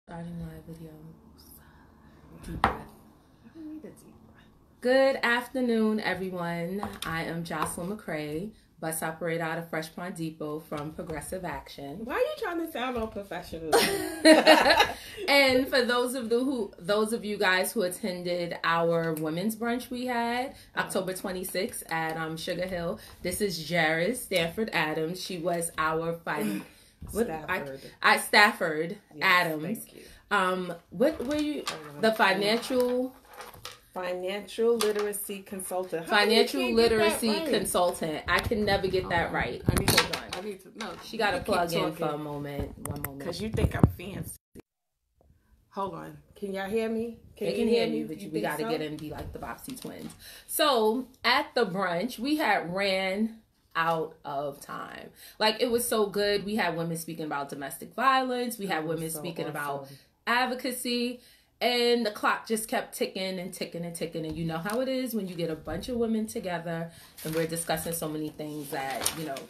Starting my video. Deep breath. I don't need a deep breath. Good afternoon, everyone. I am Jocelyn McCrae, bus operator out of Fresh Pond Depot from Progressive Action. Why are you trying to sound all professional? And for those of you guys who attended our women's brunch we had October 26th at Sugar Hill, this is Jerris Stafford Adams. She was our Stafford Adams. Thank you. What were you? The financial literacy consultant. Financial literacy consultant. I can never get that right. I need to know. She got to plug in for a moment. One moment. Because you think I'm fancy. Hold on. Can y'all hear me? They can hear you, but we got to get in and be like the Bopsy twins. So at the brunch, we had ran out of time. Like, it was so good. We had women speaking about domestic violence. We had women speaking about advocacy. And the clock just kept ticking and ticking and ticking. And you know how it is when you get a bunch of women together and we're discussing so many things that,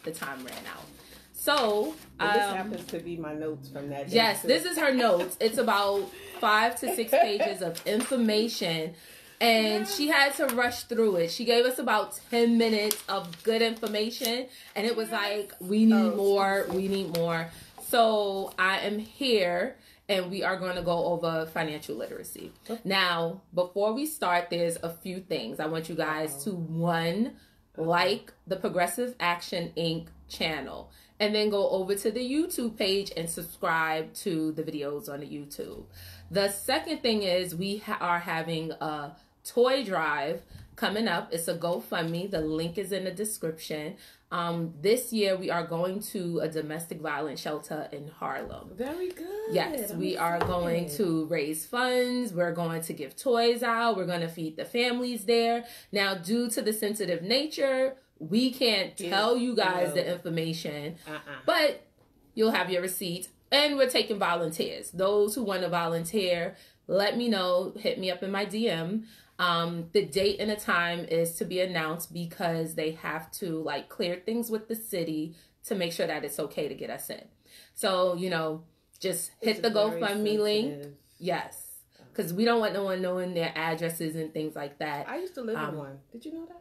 the time ran out. So, this happens to be my notes from that day. Yes, this is her notes. It's about 5 to 6 pages of information. And she had to rush through it. She gave us about 10 minutes of good information. And it was like, we need more. We need more. So I am here. And we are going to go over financial literacy. Now, before we start, there's a few things. I want you guys to, one, like the Progressive Action Inc. channel. And then go over to the YouTube page and subscribe to the videos on the YouTube. The second thing is we are having a toy drive coming up. It's a GoFundMe. The link is in the description. This year we are going to a domestic violence shelter in Harlem. Very good. Yes, we are going to raise funds. We're going to give toys out. We're going to feed the families there. Now, due to the sensitive nature, we can't tell you guys the information, but you'll have your receipt. And we're taking volunteers. Those who want to volunteer, let me know. Hit me up in my DM. The date and the time is to be announced because they have to clear things with the city to make sure that it's okay to get us in. So, just hit the GoFundMe link. Yes. Because we don't want no one knowing their addresses and things like that. I used to live in one. Did you know that?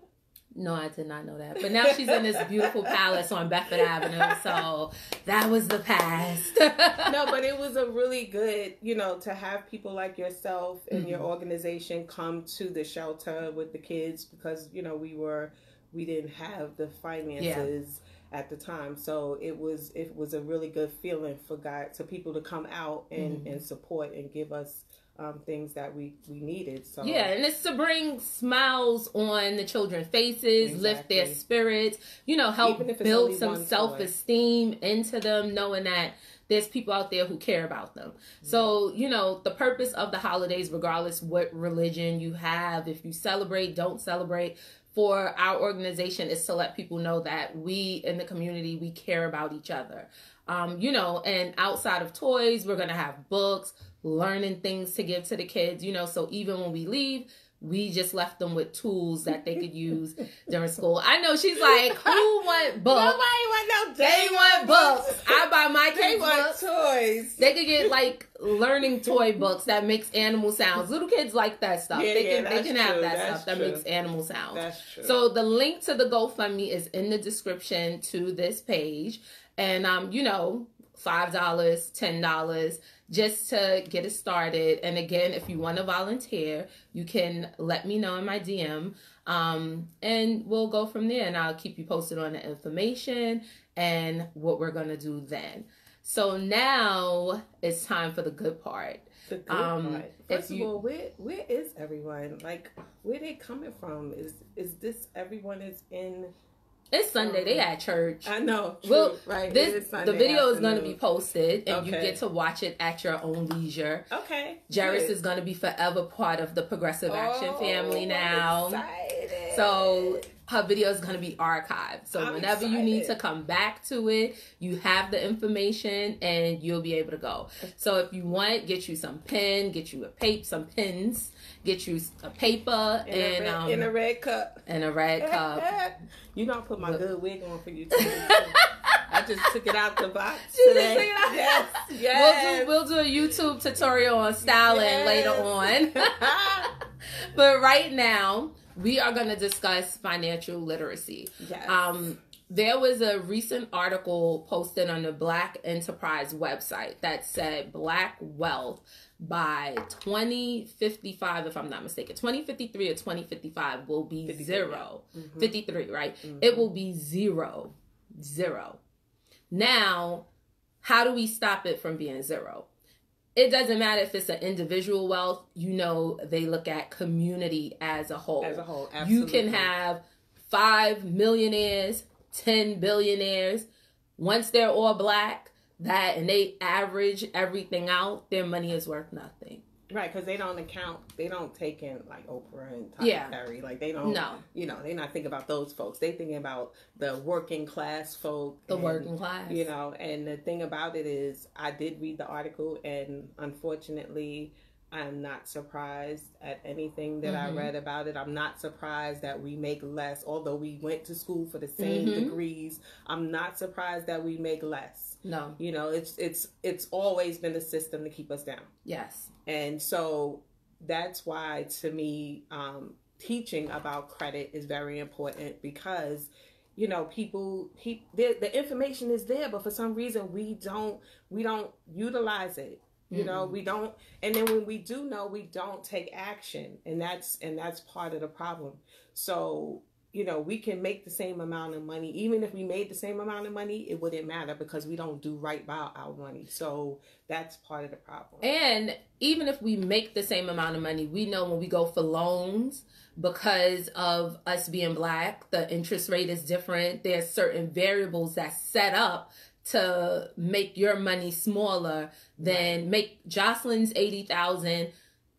No, I did not know that. But now she's in this beautiful palace on Bedford Avenue. So that was the past. No, but it was a really good, to have people like yourself and your organization come to the shelter with the kids because, we didn't have the finances at the time. So it was a really good feeling for people to come out and support and give us things that we needed. So and it's to bring smiles on the children's faces, lift their spirits, help build some self-esteem into them, knowing that there's people out there who care about them. So, the purpose of the holidays, regardless what religion you have, if you celebrate, don't celebrate, for our organization is to let people know that we in the community, we care about each other. And outside of toys, we're going to have books, learning things to give to the kids, so even when we leave, we just left them with tools that they could use during school. I know she's like, who want books? Nobody want no They want books. I buy my kids books. Toys. They could get learning toy books that makes animal sounds. Little kids like that stuff. They can have that stuff that makes animal sounds. That's true. So the link to the GoFundMe is in the description to this page. And, $5, $10, just to get it started. And again, if you want to volunteer, you can let me know in my DM. And we'll go from there. And I'll keep you posted on the information and what we're going to do then. So now it's time for the good part. The good part. First of all, where is everyone? Where they coming from? Is this everyone is in... It's Sunday. They at church. I know. True, well, right. The video is going to be posted, and you get to watch it at your own leisure. Okay. Jerris is going to be forever part of the Progressive Action family now. I'm excited. So her video is going to be archived. So whenever you need to come back to it, you have the information, and you'll be able to go. So if you want, get you some pen, get you some pens, get you a paper, and in a red cup. And a red cup. I put my good wig on for you too. I just took it out the box today. Yes. We'll do a YouTube tutorial on styling later on. But right now, we are going to discuss financial literacy. Yes. There was a recent article posted on the Black Enterprise website that said Black wealth by 2055, if I'm not mistaken, 2053 or 2055 will be 53. Zero. Mm-hmm. 53, right? Mm-hmm. It will be zero. Now, how do we stop it from being zero? It doesn't matter if it's an individual wealth. You know, they look at community as a whole. As a whole, absolutely. You can have 5 millionaires, 10 billionaires. Once they're all Black, and they average everything out, their money is worth nothing. Right, because they don't take in like Oprah and Tyler Perry. Like they don't, they're not thinking about those folks. They thinking about the working class folk. Working class. And the thing about it is, I did read the article, and unfortunately, I'm not surprised at anything that I read about it. I'm not surprised that we make less, although we went to school for the same degrees. I'm not surprised that we make less. No. It's always been a system to keep us down. Yes. And so that's why, to me, teaching about credit is very important, because people the information is there, but for some reason we don't utilize it. We don't, and then when we do know, we don't take action, and that's part of the problem. So, we can make the same amount of money. Even if we made the same amount of money, it wouldn't matter, because we don't do right by our money. So that's part of the problem. And even if we make the same amount of money, we know when we go for loans, because of us being Black, the interest rate is different. There's certain variables that's set up to make your money smaller than make Jocelyn's $80,000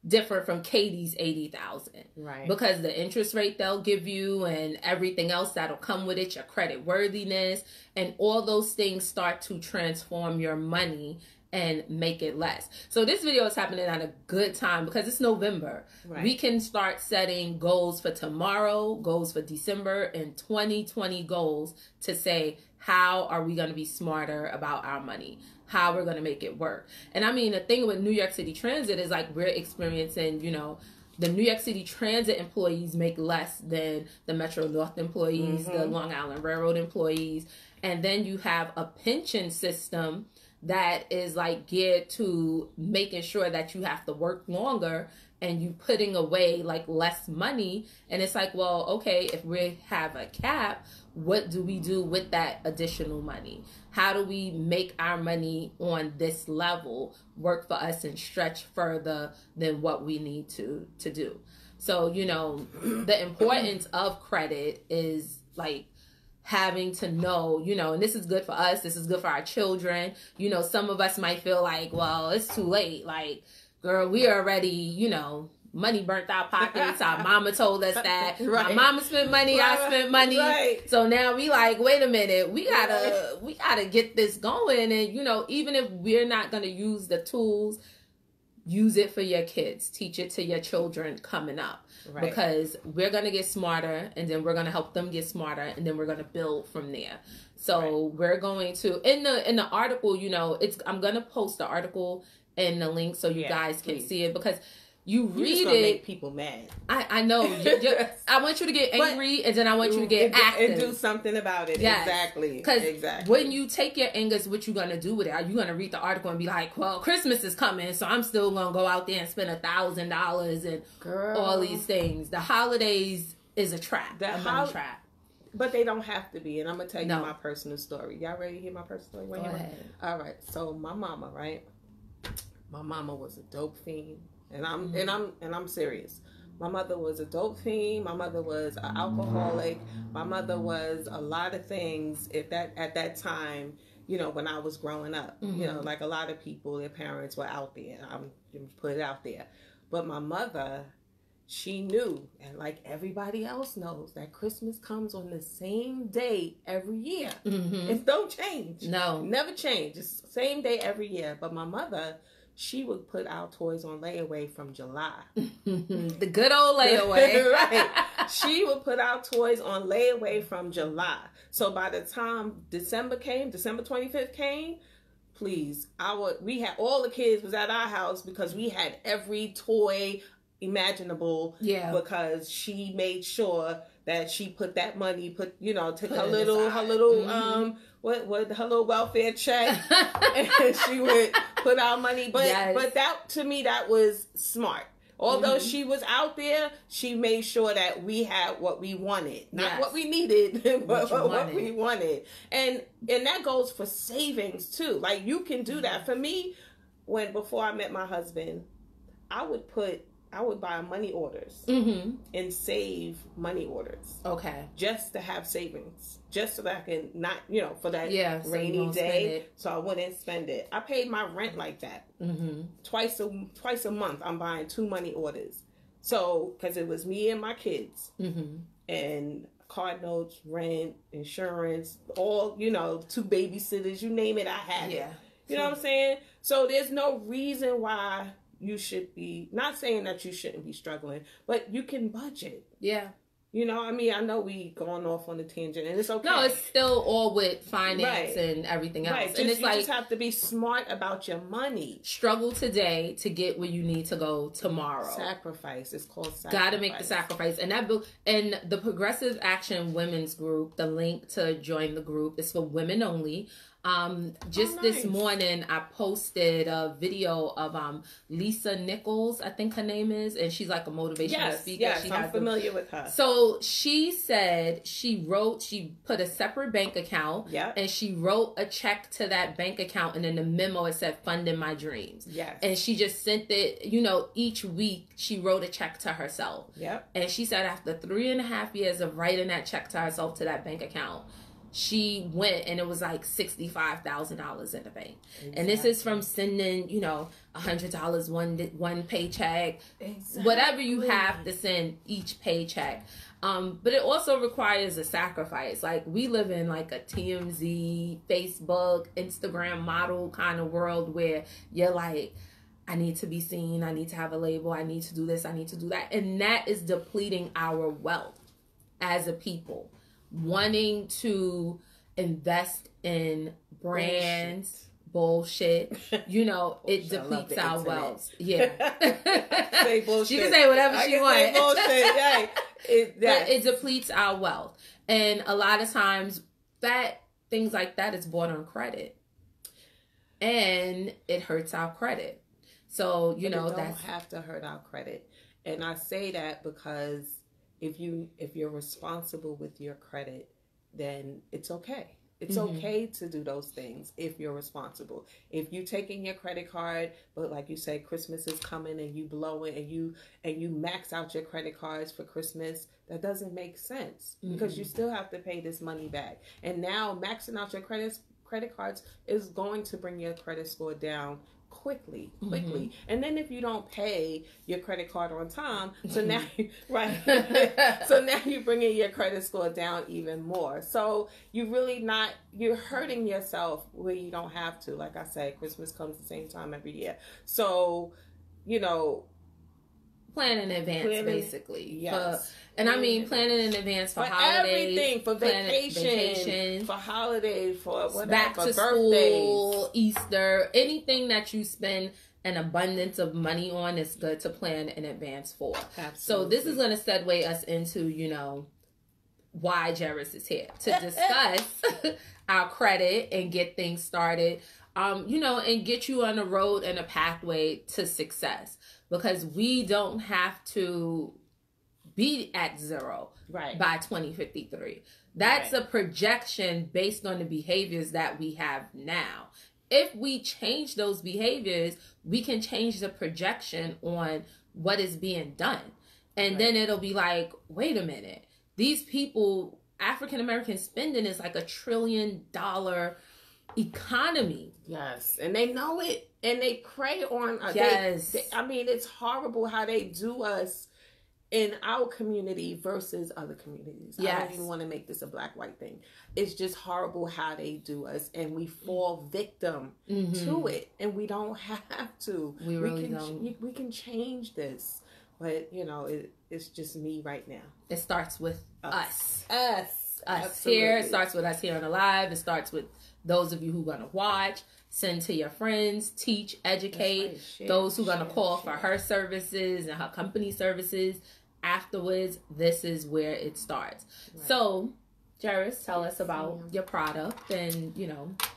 different from Katie's $80,000. Right. Because the interest rate they'll give you and everything else that'll come with it, your credit worthiness, and all those things start to transform your money and make it less. So this video is happening at a good time because it's November. Right. We can start setting goals for tomorrow, goals for December, and 2020 goals to say, how are we going to be smarter about our money? How we're going to make it work? And I mean, the thing with New York City Transit is like we're experiencing, the New York City Transit employees make less than the Metro North employees, the Long Island Railroad employees. And then you have a pension system that is like geared to making sure that you have to work longer and you putting away like less money. And it's like, well, okay, if we have a cap, what do we do with that additional money? How do we make our money on this level work for us and stretch further than what we need to do? So, the importance of credit is like having to know, and this is good for us. This is good for our children. Some of us might feel like, well, it's too late. Like, girl, we already, money burnt our pockets. Our mama told us that. Right. My mama spent money, I spent money. Right. So now we like, wait a minute, we gotta get this going. And even if we're not gonna use the tools, use it for your kids. Teach it to your children coming up. Right. Because we're gonna get smarter, and then we're gonna help them get smarter, and then we're gonna build from there. So we're going to in the article, I'm gonna post the article in the link so you guys can see it, because you read it. Make people mad. I know. I want you to get angry, and then I want you to get active and do something about it. Yes. Exactly. Because when you take your anger, what you gonna do with it? Are you gonna read the article and be like, "Well, Christmas is coming, so I'm still gonna go out there and spend $1,000 and all these things"? The holidays is a trap, a money trap. But they don't have to be. And I'm gonna tell you my personal story. Y'all ready to hear my personal story? Go ahead. All right. So my mama, right? My mama was a dope fiend. And I'm serious. My mother was a dope fiend. My mother was an alcoholic. My mother was a lot of things at that time, when I was growing up. Like a lot of people, their parents were out there. I'm going to put it out there. But my mother, she knew, and like everybody else knows, that Christmas comes on the same day every year. It don't change. No. Never change. It's the same day every year. But my mother, she would put our toys on layaway from July. The good old layaway. Right. She would put our toys on layaway from July. So by the time December 25th came, please, we had all the kids was at our house because we had every toy imaginable. Yeah. Because she made sure that she put that money, took her little her little welfare check, and she would put our money. But that, to me, that was smart. Although she was out there, she made sure that we had what we wanted, not what we needed, but what we wanted. And that goes for savings too. Like, you can do that. For me, before I met my husband, I would buy money orders and save money orders. Okay. Just to have savings. Just so that I can not, for that rainy day. So I wouldn't spend it. I paid my rent like that. Twice a month, I'm buying 2 money orders. So, because it was me and my kids. And card notes, rent, insurance, all, 2 babysitters, you name it, I had it. You know what I'm saying? So there's no reason why you should be, not saying that you shouldn't be struggling, but you can budget. Yeah. I know we going off on a tangent, and it's okay. No, it's still all with finance and everything else. Right. And it's you just have to be smart about your money. Struggle today to get where you need to go tomorrow. Sacrifice. It's called sacrifice. Got to make the sacrifice. And the Progressive Action Women's Group, the link to join the group is for women only. This morning I posted a video of Lisa Nichols, I think her name is, and she's like a motivational speaker. Yes, I'm familiar with her. So she said she put a separate bank account, and she wrote a check to that bank account, and in the memo it said funding my dreams. Yes. And she just sent it, each week she wrote a check to herself. Yep. And she said after 3.5 years of writing that check to herself to that bank account, she went and it was like $65,000 in the bank. Exactly. And this is from sending, $100 one paycheck, whatever you have to send each paycheck. But it also requires a sacrifice. Like, we live in like a TMZ, Facebook, Instagram model kind of world where you're like, I need to be seen, I need to have a label, I need to do this, I need to do that. And that is depleting our wealth as a people. Wanting to invest in brands, bullshit, it depletes our wealth. Yeah. Say bullshit. She can say whatever she wants. Say bullshit. But it depletes our wealth. And a lot of times things like that is bought on credit. And it hurts our credit. So, it don't have to hurt our credit. And I say that because if you're responsible with your credit, then it's okay. It's okay to do those things if you're responsible. If you taking your credit card, but like you say, Christmas is coming and you blow it and you max out your credit cards for Christmas, that doesn't make sense because you still have to pay this money back. And now maxing out your credit cards is going to bring your credit score down quickly. And then if you don't pay your credit card on time, so now so now you're bringing your credit score down even more. So you're hurting yourself where you don't have to. Like I said, Christmas comes the same time every year. So, plan in advance, basically. Yes. Planning in advance for holidays. Everything. For vacation, for holidays, for whatever. Back to school, Easter. Anything that you spend an abundance of money on is good to plan in advance for. Absolutely. So this is going to segue us into, why Jerris is here. To discuss our credit and get things started, and get you on a road and a pathway to success. Because we don't have to be at zero by 2053. That's a projection based on the behaviors that we have now. If we change those behaviors, we can change the projection on what is being done. And then it'll be like, wait a minute. These people, African American spending is like $1 trillion economy. Yes. And they know it. And they prey on yes. It's horrible how they do us in our community versus other communities. Yes. I don't even want to make this a black-white thing. It's just horrible how they do us, and we fall victim to it, and we don't have to. We really don't. We can change this, but it's just me right now. It starts with us. Absolutely. Here. It starts with us here on the live. It starts with those of you who are going to watch. Send to your friends, teach, educate. Right. Those who are going to call for her services and her company services. Afterwards, this is where it starts. Right. So, Jerris, tell us about your product and,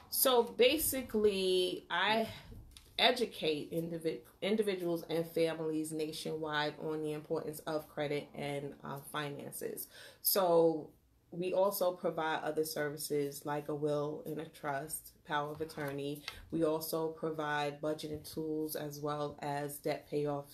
So, basically, I educate individuals and families nationwide on the importance of credit and finances. So, we also provide other services like a will and a trust, power of attorney. We also provide budgeting tools as well as debt payoff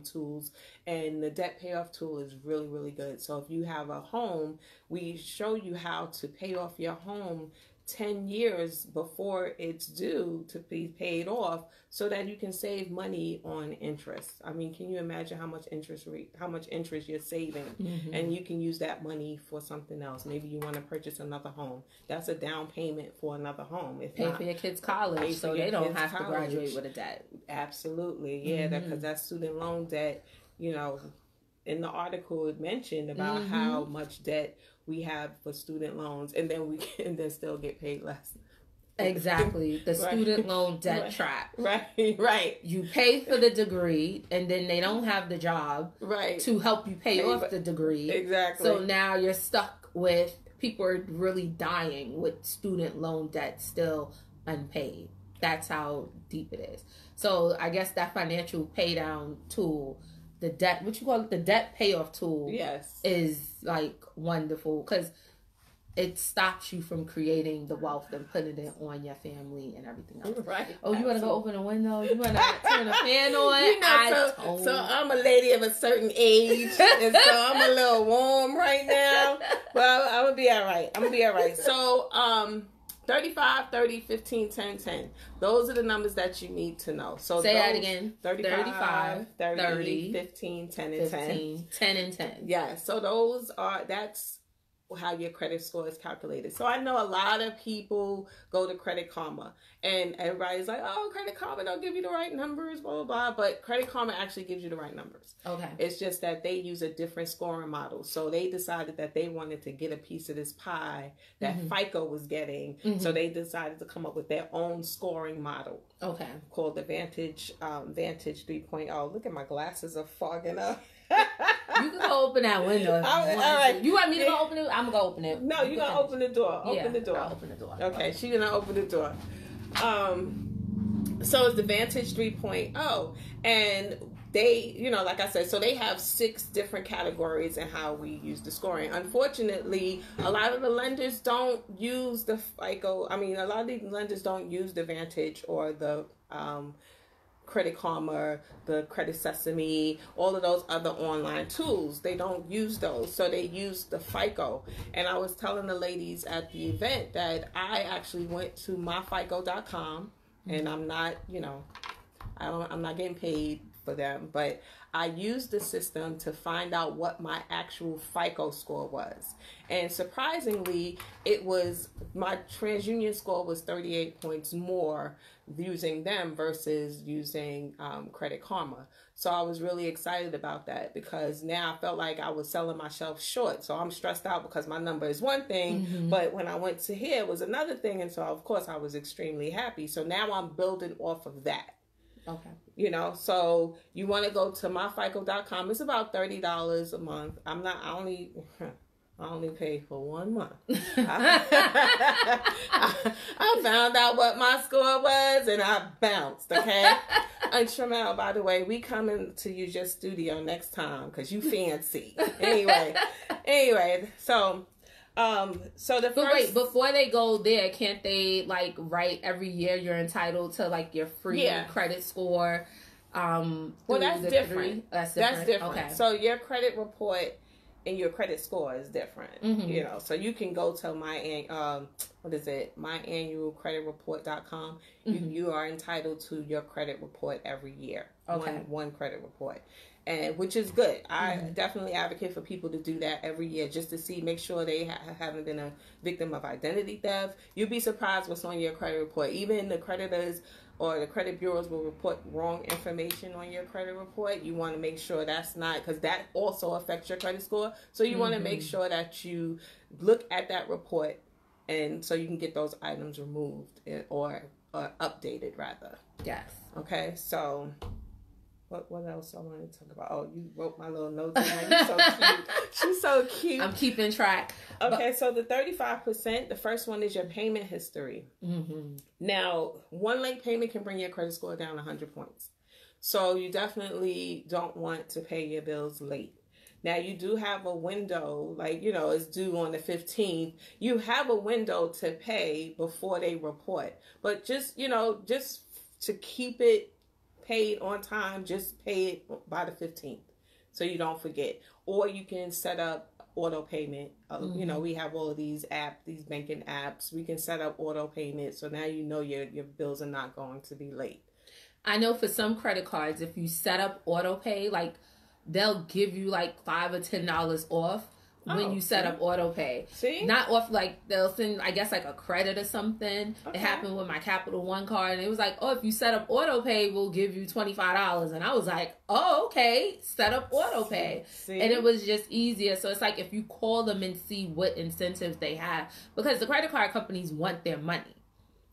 tools. And the debt payoff tool is really, really good. So if you have a home, we show you how to pay off your home 10 years before it's due to be paid off so that you can save money on interest. I mean, can you imagine how much interest you're saving? And you can use that money for something else. Maybe you want to purchase another home. That's a down payment for another home. Pay for your kids' college so they don't have to graduate with a debt. Absolutely. Yeah, because that student loan debt, in the article it mentioned about how much debt we have for student loans, and then we can then still get paid less. Exactly. The student loan debt trap. Right. You pay for the degree, and then they don't have the job to help you pay off the degree. Exactly. So now you're stuck with people are really dying with student loan debt still unpaid. That's how deep it is. So I guess that financial pay down tool, the debt, what you call it, the debt payoff tool, is like wonderful because it stops you from creating the wealth and putting it on your family and everything else. Right. Oh, you want to go open a window? You want to turn a fan on? So I'm a lady of a certain age, and so I'm a little warm right now. But I'm gonna be all right. So 35, 30, 15, 10, 10. Those are the numbers that you need to know. So say that again. 35, 30, 15, 10, and 10. 10 and 10. Yeah. So that's how your credit score is calculated. So I know a lot of people go to Credit Karma and everybody's like, oh, Credit Karma don't give you the right numbers, blah, blah, blah. But Credit Karma actually gives you the right numbers. Okay. It's just that they use a different scoring model. So they decided that they wanted to get a piece of this pie that FICO was getting. So they decided to come up with their own scoring model. Okay. Called the Vantage 3.0. Look at my glasses are fogging up. You can go open that window. All right. You want me to go open it? I'm going to go open it. No, you're going to open the door. Open the door. I'll open the door. Okay, she's going to open the door. So it's the Vantage 3.0. And they, like I said, so they have 6 different categories in how we use the scoring. Unfortunately, a lot of the lenders don't use the FICO. I mean, a lot of these lenders don't use the Vantage or the Credit Karma, the Credit Sesame, all of those other online tools. They don't use those. So they use the FICO. And I was telling the ladies at the event that I actually went to myfico.com, and I'm not, I'm not getting paid for them, but I used the system to find out what my actual FICO score was. And surprisingly, my TransUnion score was 38 points more using them versus using Credit Karma. So I was really excited about that because now I felt like I was selling myself short. So I'm stressed out because my number is one thing, but when I went to here, it was another thing. And so, of course, I was extremely happy. So now I'm building off of that. Okay. So you want to go to myfico.com. It's about $30 a month. I only pay for 1 month. I found out what my score was and I bounced, okay? And Tramel, by the way, we coming to use your studio next time because you fancy. Anyway, so wait, before they go there, can't they write every year you're entitled to your free credit score? Well, that's different. That's different. Okay. So your credit report and your credit score is different. You know, so you can go to myannualcreditreport.com. You are entitled to your credit report every year. One credit report. And which is good. I definitely advocate for people to do that every year just to see, make sure they haven't been a victim of identity theft. You'd be surprised what's on your credit report. Even the creditors or the credit bureaus will report wrong information on your credit report. You want to make sure that's not, because that also affects your credit score. So you want to make sure that you look at that report, and so you can get those items removed or updated rather. Yes. Okay, so what else I wanted to talk about? Oh, you wrote my little notes down. You're so cute. She's so cute. I'm keeping track. Okay, so the 35%, the first one is your payment history. Now, one late payment can bring your credit score down 100 points. So you definitely don't want to pay your bills late. Now, you do have a window, like, you know, it's due on the 15th. You have a window to pay before they report. But just, you know, just to keep it paid on time, just pay it by the 15th so you don't forget. Or you can set up auto payment. You know, we have all of these banking apps. We can set up auto payment, so now you know your bills are not going to be late. I know for some credit cards, if you set up auto pay, like they'll give you like $5 or $10 off when you set up auto pay. See? Not off, like they'll send, I guess, like a credit or something. It happened with my Capital One card, and it was like, oh, if you set up auto pay, we'll give you $25. And I was like, oh, okay, set up auto pay. See? And it was just easier. So it's like if you call them and see what incentives they have, because the credit card companies want their money.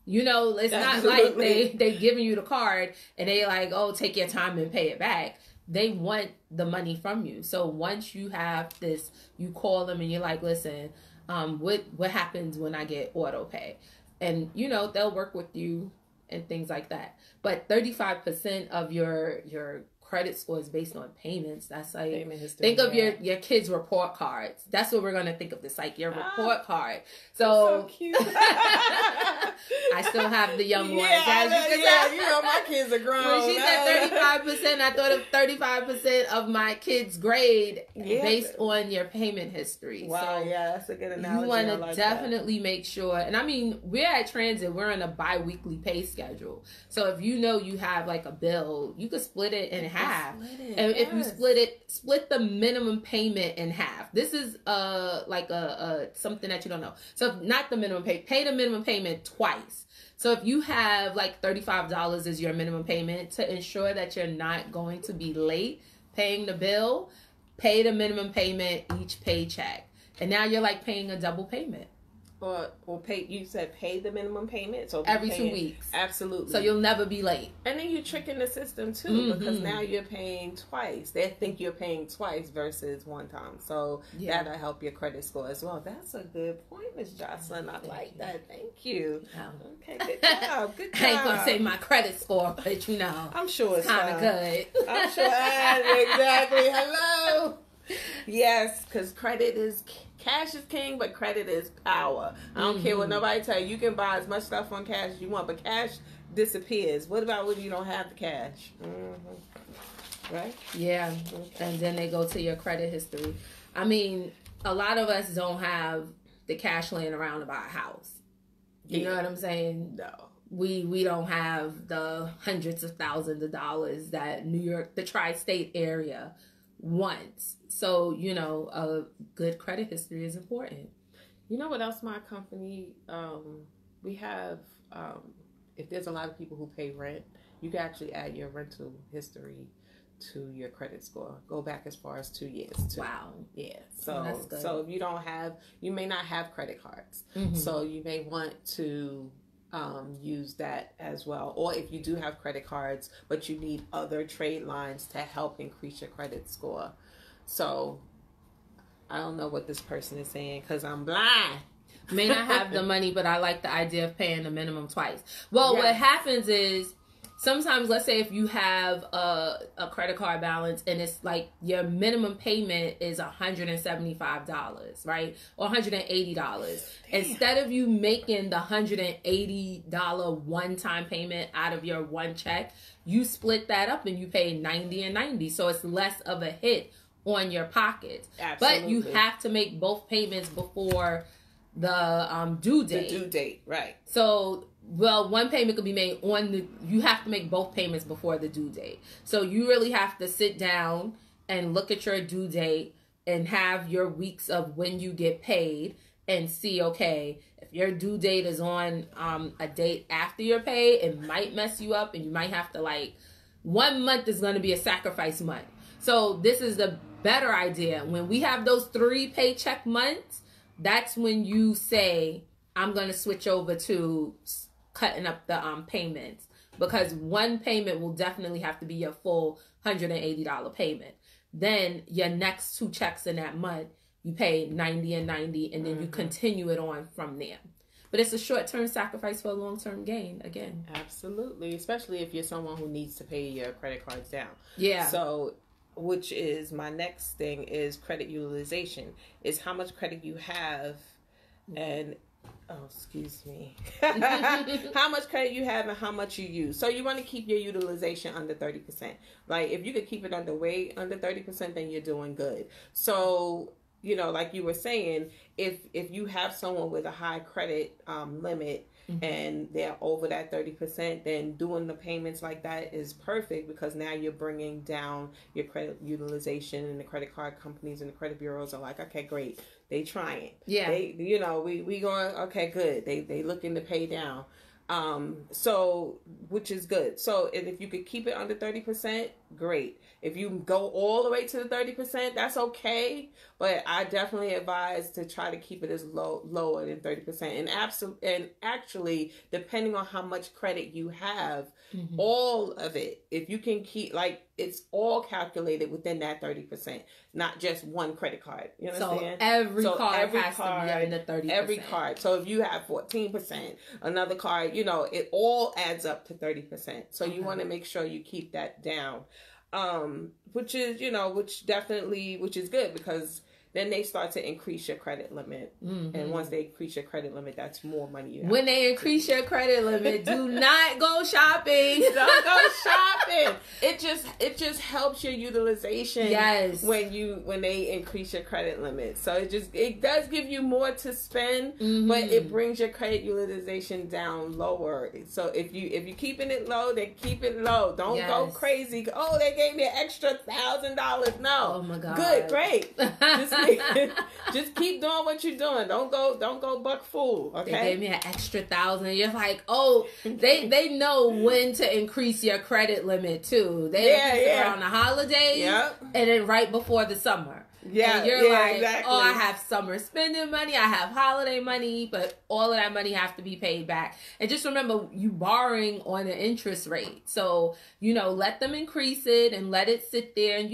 You know, it's not like they giving you the card and they like, oh, take your time and pay it back. They want the money from you. So once you have this, you call them and you're like, listen, what happens when I get auto pay? And, you know, they'll work with you and things like that. But 35% of your credit score is based on payments. That's like, payment history, think of your kids' report cards. That's what we're going to think of this, like your report card. So cute. I still have the young ones. You know, my kids are grown. When she said 35%, I thought of 35% of my kids' grade based on your payment history. Wow, so that's a good analogy. You want to definitely make sure, and I mean, we're at Transit, we're on a bi-weekly pay schedule. So if you know you have like a bill, you could split it in half. And if you split the minimum payment in half. This is like a something that you don't know. So not the minimum pay the minimum payment twice. So if you have like $35 as your minimum payment, to ensure that you're not going to be late paying the bill, pay the minimum payment each paycheck. And now you're like paying a double payment. Or pay. You said pay the minimum payment, so every 2 weeks. Absolutely. So you'll never be late. And then you're tricking the system too, because now you're paying twice. They think you're paying twice versus one time. So that'll help your credit score as well. That's a good point, Ms. Jocelyn. I like that. Thank you. Okay, good job. Good job. I ain't gonna say my credit score, but you know, I'm sure it's kind of good. I'm sure. Exactly. Hello. Yes, because cash is king, but credit is power. I don't care what nobody tell you. You can buy as much stuff on cash as you want, but cash disappears. What about when you don't have the cash? Right? Yeah. Okay. And then they go to your credit history. I mean, a lot of us don't have the cash laying around to buy a house. You know what I'm saying? No. We don't have the hundreds of thousands of dollars that New York, the tri-state area, wants. So, you know, a good credit history is important. You know what else my company, we have, if there's a lot of people who pay rent, you can actually add your rental history to your credit score. Go back as far as 2 years too. Wow. Yeah. So if you may not have credit cards. So you may want to use that as well. Or if you do have credit cards, but you need other trade lines to help increase your credit score. So I don't know what this person is saying because I'm blind. May not have the money, but I like the idea of paying the minimum twice. Well, what happens is sometimes, let's say if you have a credit card balance and it's like your minimum payment is $175, right? Or $180. Damn. Instead of you making the $180 one-time payment out of your one check, you split that up and you pay $90 and $90. So it's less of a hit on your pockets. Absolutely. But you have to make both payments before the due date. The due date, right. So, well, one payment could be made you have to make both payments before the due date. So you really have to sit down and look at your due date and have your weeks of when you get paid and see, okay, if your due date is on a date after your pay, it might mess you up and you might have to 1 month is going to be a sacrifice month. So this is the better idea. When we have those 3 paycheck months, that's when you say, I'm going to switch over to cutting up the payments, because one payment will definitely have to be your full $180 payment. Then your next 2 checks in that month, you pay $90 and $90, and then you continue it on from there. But it's a short-term sacrifice for a long-term gain, again. Absolutely, especially if you're someone who needs to pay your credit cards down. Yeah. So, which is my next thing is credit utilization, is how much credit you have and how much credit you have and how much you use. So you want to keep your utilization under 30%. If you could keep it under 30%, then you're doing good. So, like you were saying, if you have someone with a high credit limit and they're over that 30%, then doing the payments like that is perfect, because now you're bringing down your credit utilization, and the credit card companies and the credit bureaus are like, okay, great. They trying. Yeah. They, we going, okay, good. They looking to pay down. So, which is good. So, and if you could keep it under 30%, great. If you go all the way to the 30%, that's okay. But I definitely advise to try to keep it as lower than 30%. And actually, depending on how much credit you have, all of it, if you can keep, it's all calculated within that 30%, not just one credit card. You understand? So every card has to be under 30%. Every card. So if you have 14%, another card, it all adds up to 30%. So you want to make sure you keep that down. Which is, which is good, because then they start to increase your credit limit. And once they increase your credit limit, that's more money you have. When they increase your credit limit, do not go shopping. Don't go shopping. It just helps your utilization. Yes. When they increase your credit limit. So it does give you more to spend, but it brings your credit utilization down lower. So if you keeping it low, then keep it low. Don't go crazy. Oh, they gave me an extra $1,000. No. Oh my God. Good, great. Just keep doing what you're doing. Don't go buck fool. Okay. They gave me an extra $1,000. You're like, oh, they know when to increase your credit limit too. They increase it around the holidays, and then right before the summer. Yeah, and you're like, exactly. Oh, I have summer spending money, I have holiday money, but all of that money has to be paid back. And just remember, you borrowing on an interest rate. So, let them increase it and let it sit there and,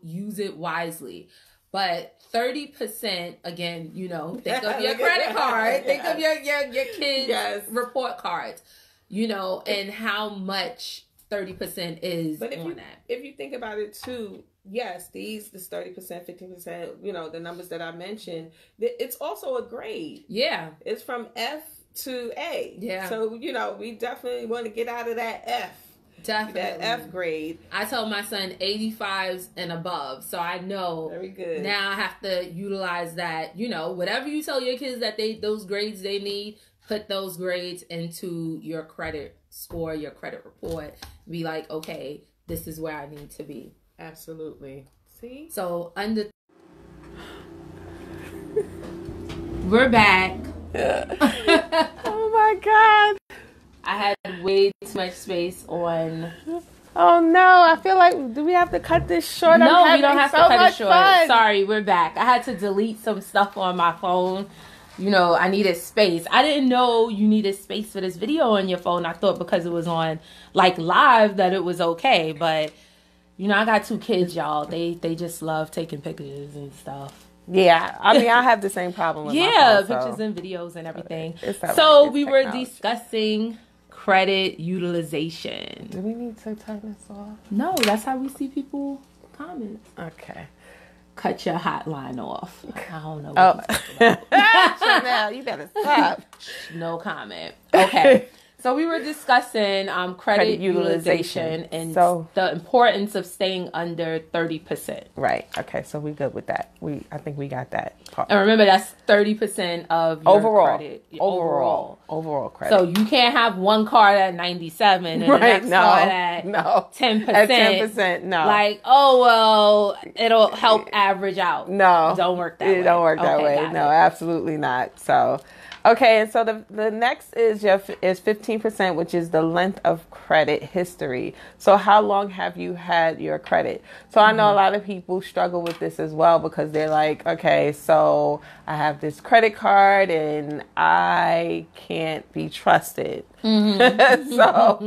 use it wisely. But 30%, again, think of your credit card, think of your kids' report cards, and how much 30% is on that. If you think about it too, yes, this 30%, 15%, the numbers that I mentioned, it's also a grade. Yeah. It's from F to A. Yeah. So, we definitely want to get out of that F. Definitely. That F grade. I tell my son 85s and above. So I know very good. Now I have to utilize that. Whatever you tell your kids that those grades they need, put those grades into your credit score, your credit report. Be like, okay, this is where I need to be. Absolutely. See? So we're back. Oh my God. I had way too much space on. Oh no, I feel like, do we have to cut this short? No, we don't have to cut it short. Fun. Sorry, we're back. I had to delete some stuff on my phone. I needed space. I didn't know you needed space for this video on your phone. I thought because it was on live that it was okay. But, I got 2 kids, y'all. They just love taking pictures and stuff. Yeah, I have the same problem with my phone, pictures and videos and everything. So we were discussing credit utilization. Do we need to turn this off? No, that's how we see people comment. Okay. Cut your hotline off. I don't know. Chanel, you better stop. No comment. Okay. So we were discussing credit utilization and the importance of staying under 30%. Right. Okay. So we're good with that. I think we got that part. And remember, that's 30% of your credit. Overall credit. So you can't have one card at 97 and the next card at 10%. At 10%, no. Like, oh, well, it'll help average out. No. It don't work that way. It don't work that way. No, absolutely not. So... Okay, and so the next is 15%, which is the length of credit history. So how long have you had your credit? So I know a lot of people struggle with this as well because they're like, okay, so I have this credit card and I can't be trusted. So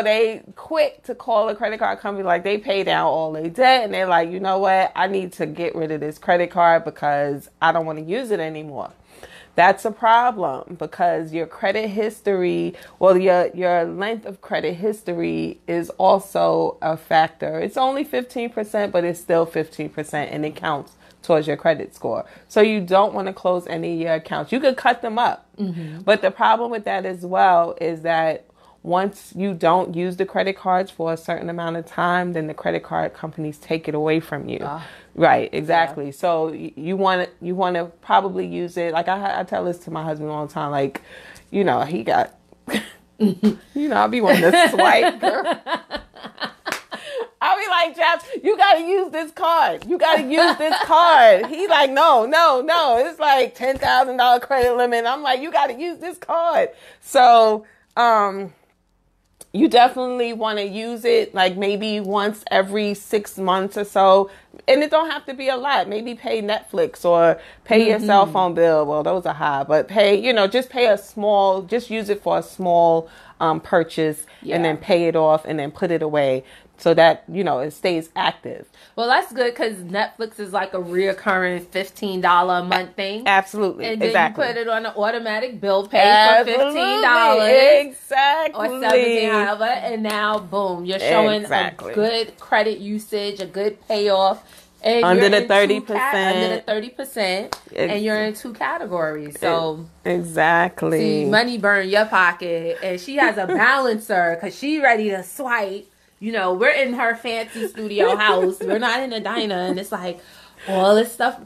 they quick to call a credit card company, like they pay down all their debt and they're like, you know what, I need to get rid of this credit card because I don't want to use it anymore. That's a problem because your credit history, your length of credit history is also a factor. It's only 15%, but it's still 15% and it counts towards your credit score. So you don't want to close any of your accounts. You could cut them up. But the problem with that as well is that once you don't use the credit cards for a certain amount of time, then the credit card companies take it away from you. Right, exactly. Yeah. So you want to probably use it. Like I tell this to my husband all the time. Like, he got, I'll be wanting to swipe, girl. I'll be like, Jeff, you got to use this card. You got to use this card. He's like, no. It's like $10,000 credit limit. I'm like, you got to use this card. So, you definitely want to use it like maybe once every 6 months or so. And it don't have to be a lot. Maybe pay Netflix or pay your cell phone bill. Well, those are high, but just pay just use it for a small purchase and then pay it off and then put it away so that, it stays active. Well, that's good because Netflix is like a reoccurring $15 a month thing. Absolutely. And then you put it on an automatic bill pay for $15. Exactly. Or $17, however. And now, boom, you're showing a good credit usage, a good payoff. And under the 30%. Under the 30%. And you're in two categories. So exactly. See, money burn your pocket. And she has a balancer because she ready to swipe. We're in her fancy studio house. We're not in a diner. And it's like, all this stuff.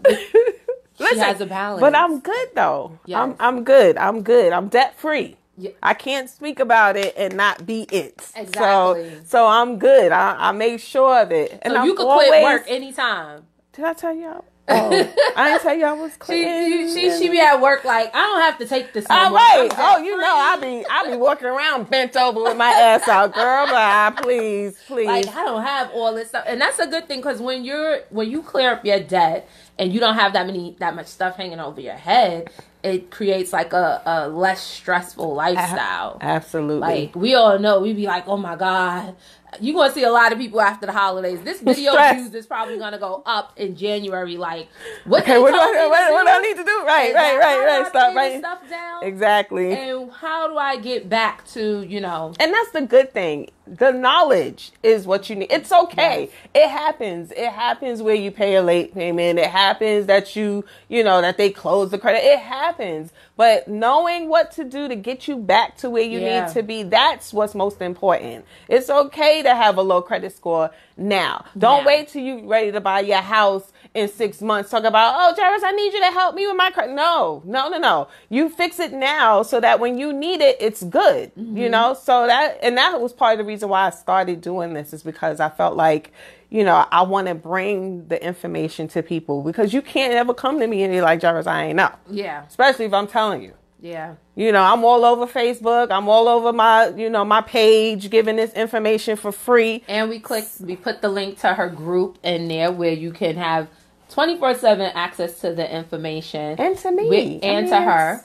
She has a balance. But I'm good, though. Yes. I'm good. I'm debt-free. Yeah. I can't speak about it and not be it. Exactly. So I'm good. I made sure of it. And so you could quit work anytime. Did I tell y'all? Oh, I didn't tell you I was quitting. She be at work like, I don't have to take this no more. Right. I be walking around bent over with my ass out, girl. But please. Like, I don't have all this stuff. And that's a good thing because when you clear up your debt and you don't have that much stuff hanging over your head, it creates like a less stressful lifestyle. Absolutely. Like we all know, we be like, oh my God. You're going to see a lot of people after the holidays. This video views is probably going to go up in January. Like, what do I need to do? Right. Stop writing stuff down. Exactly. And how do I get back to, And that's the good thing. The knowledge is what you need. It's okay. Yes. It happens. It happens where you pay a late payment. It happens that that they close the credit. It happens. But knowing what to do to get you back to where you need to be, that's what's most important. It's okay to have a low credit score now. Don't wait till you're ready to buy your house in 6 months. Talk about, oh, Jerris, I need you to help me with my credit. No. You fix it now so that when you need it, it's good. So that was part of the reason why I started doing this is because I felt like, I want to bring the information to people because you can't ever come to me and be like, Jerris, I ain't know. Yeah. Especially if I'm telling you. Yeah. I'm all over Facebook. I'm all over my page giving this information for free. And we put the link to her group in there where you can have 24/7 access to the information. And to me. To her.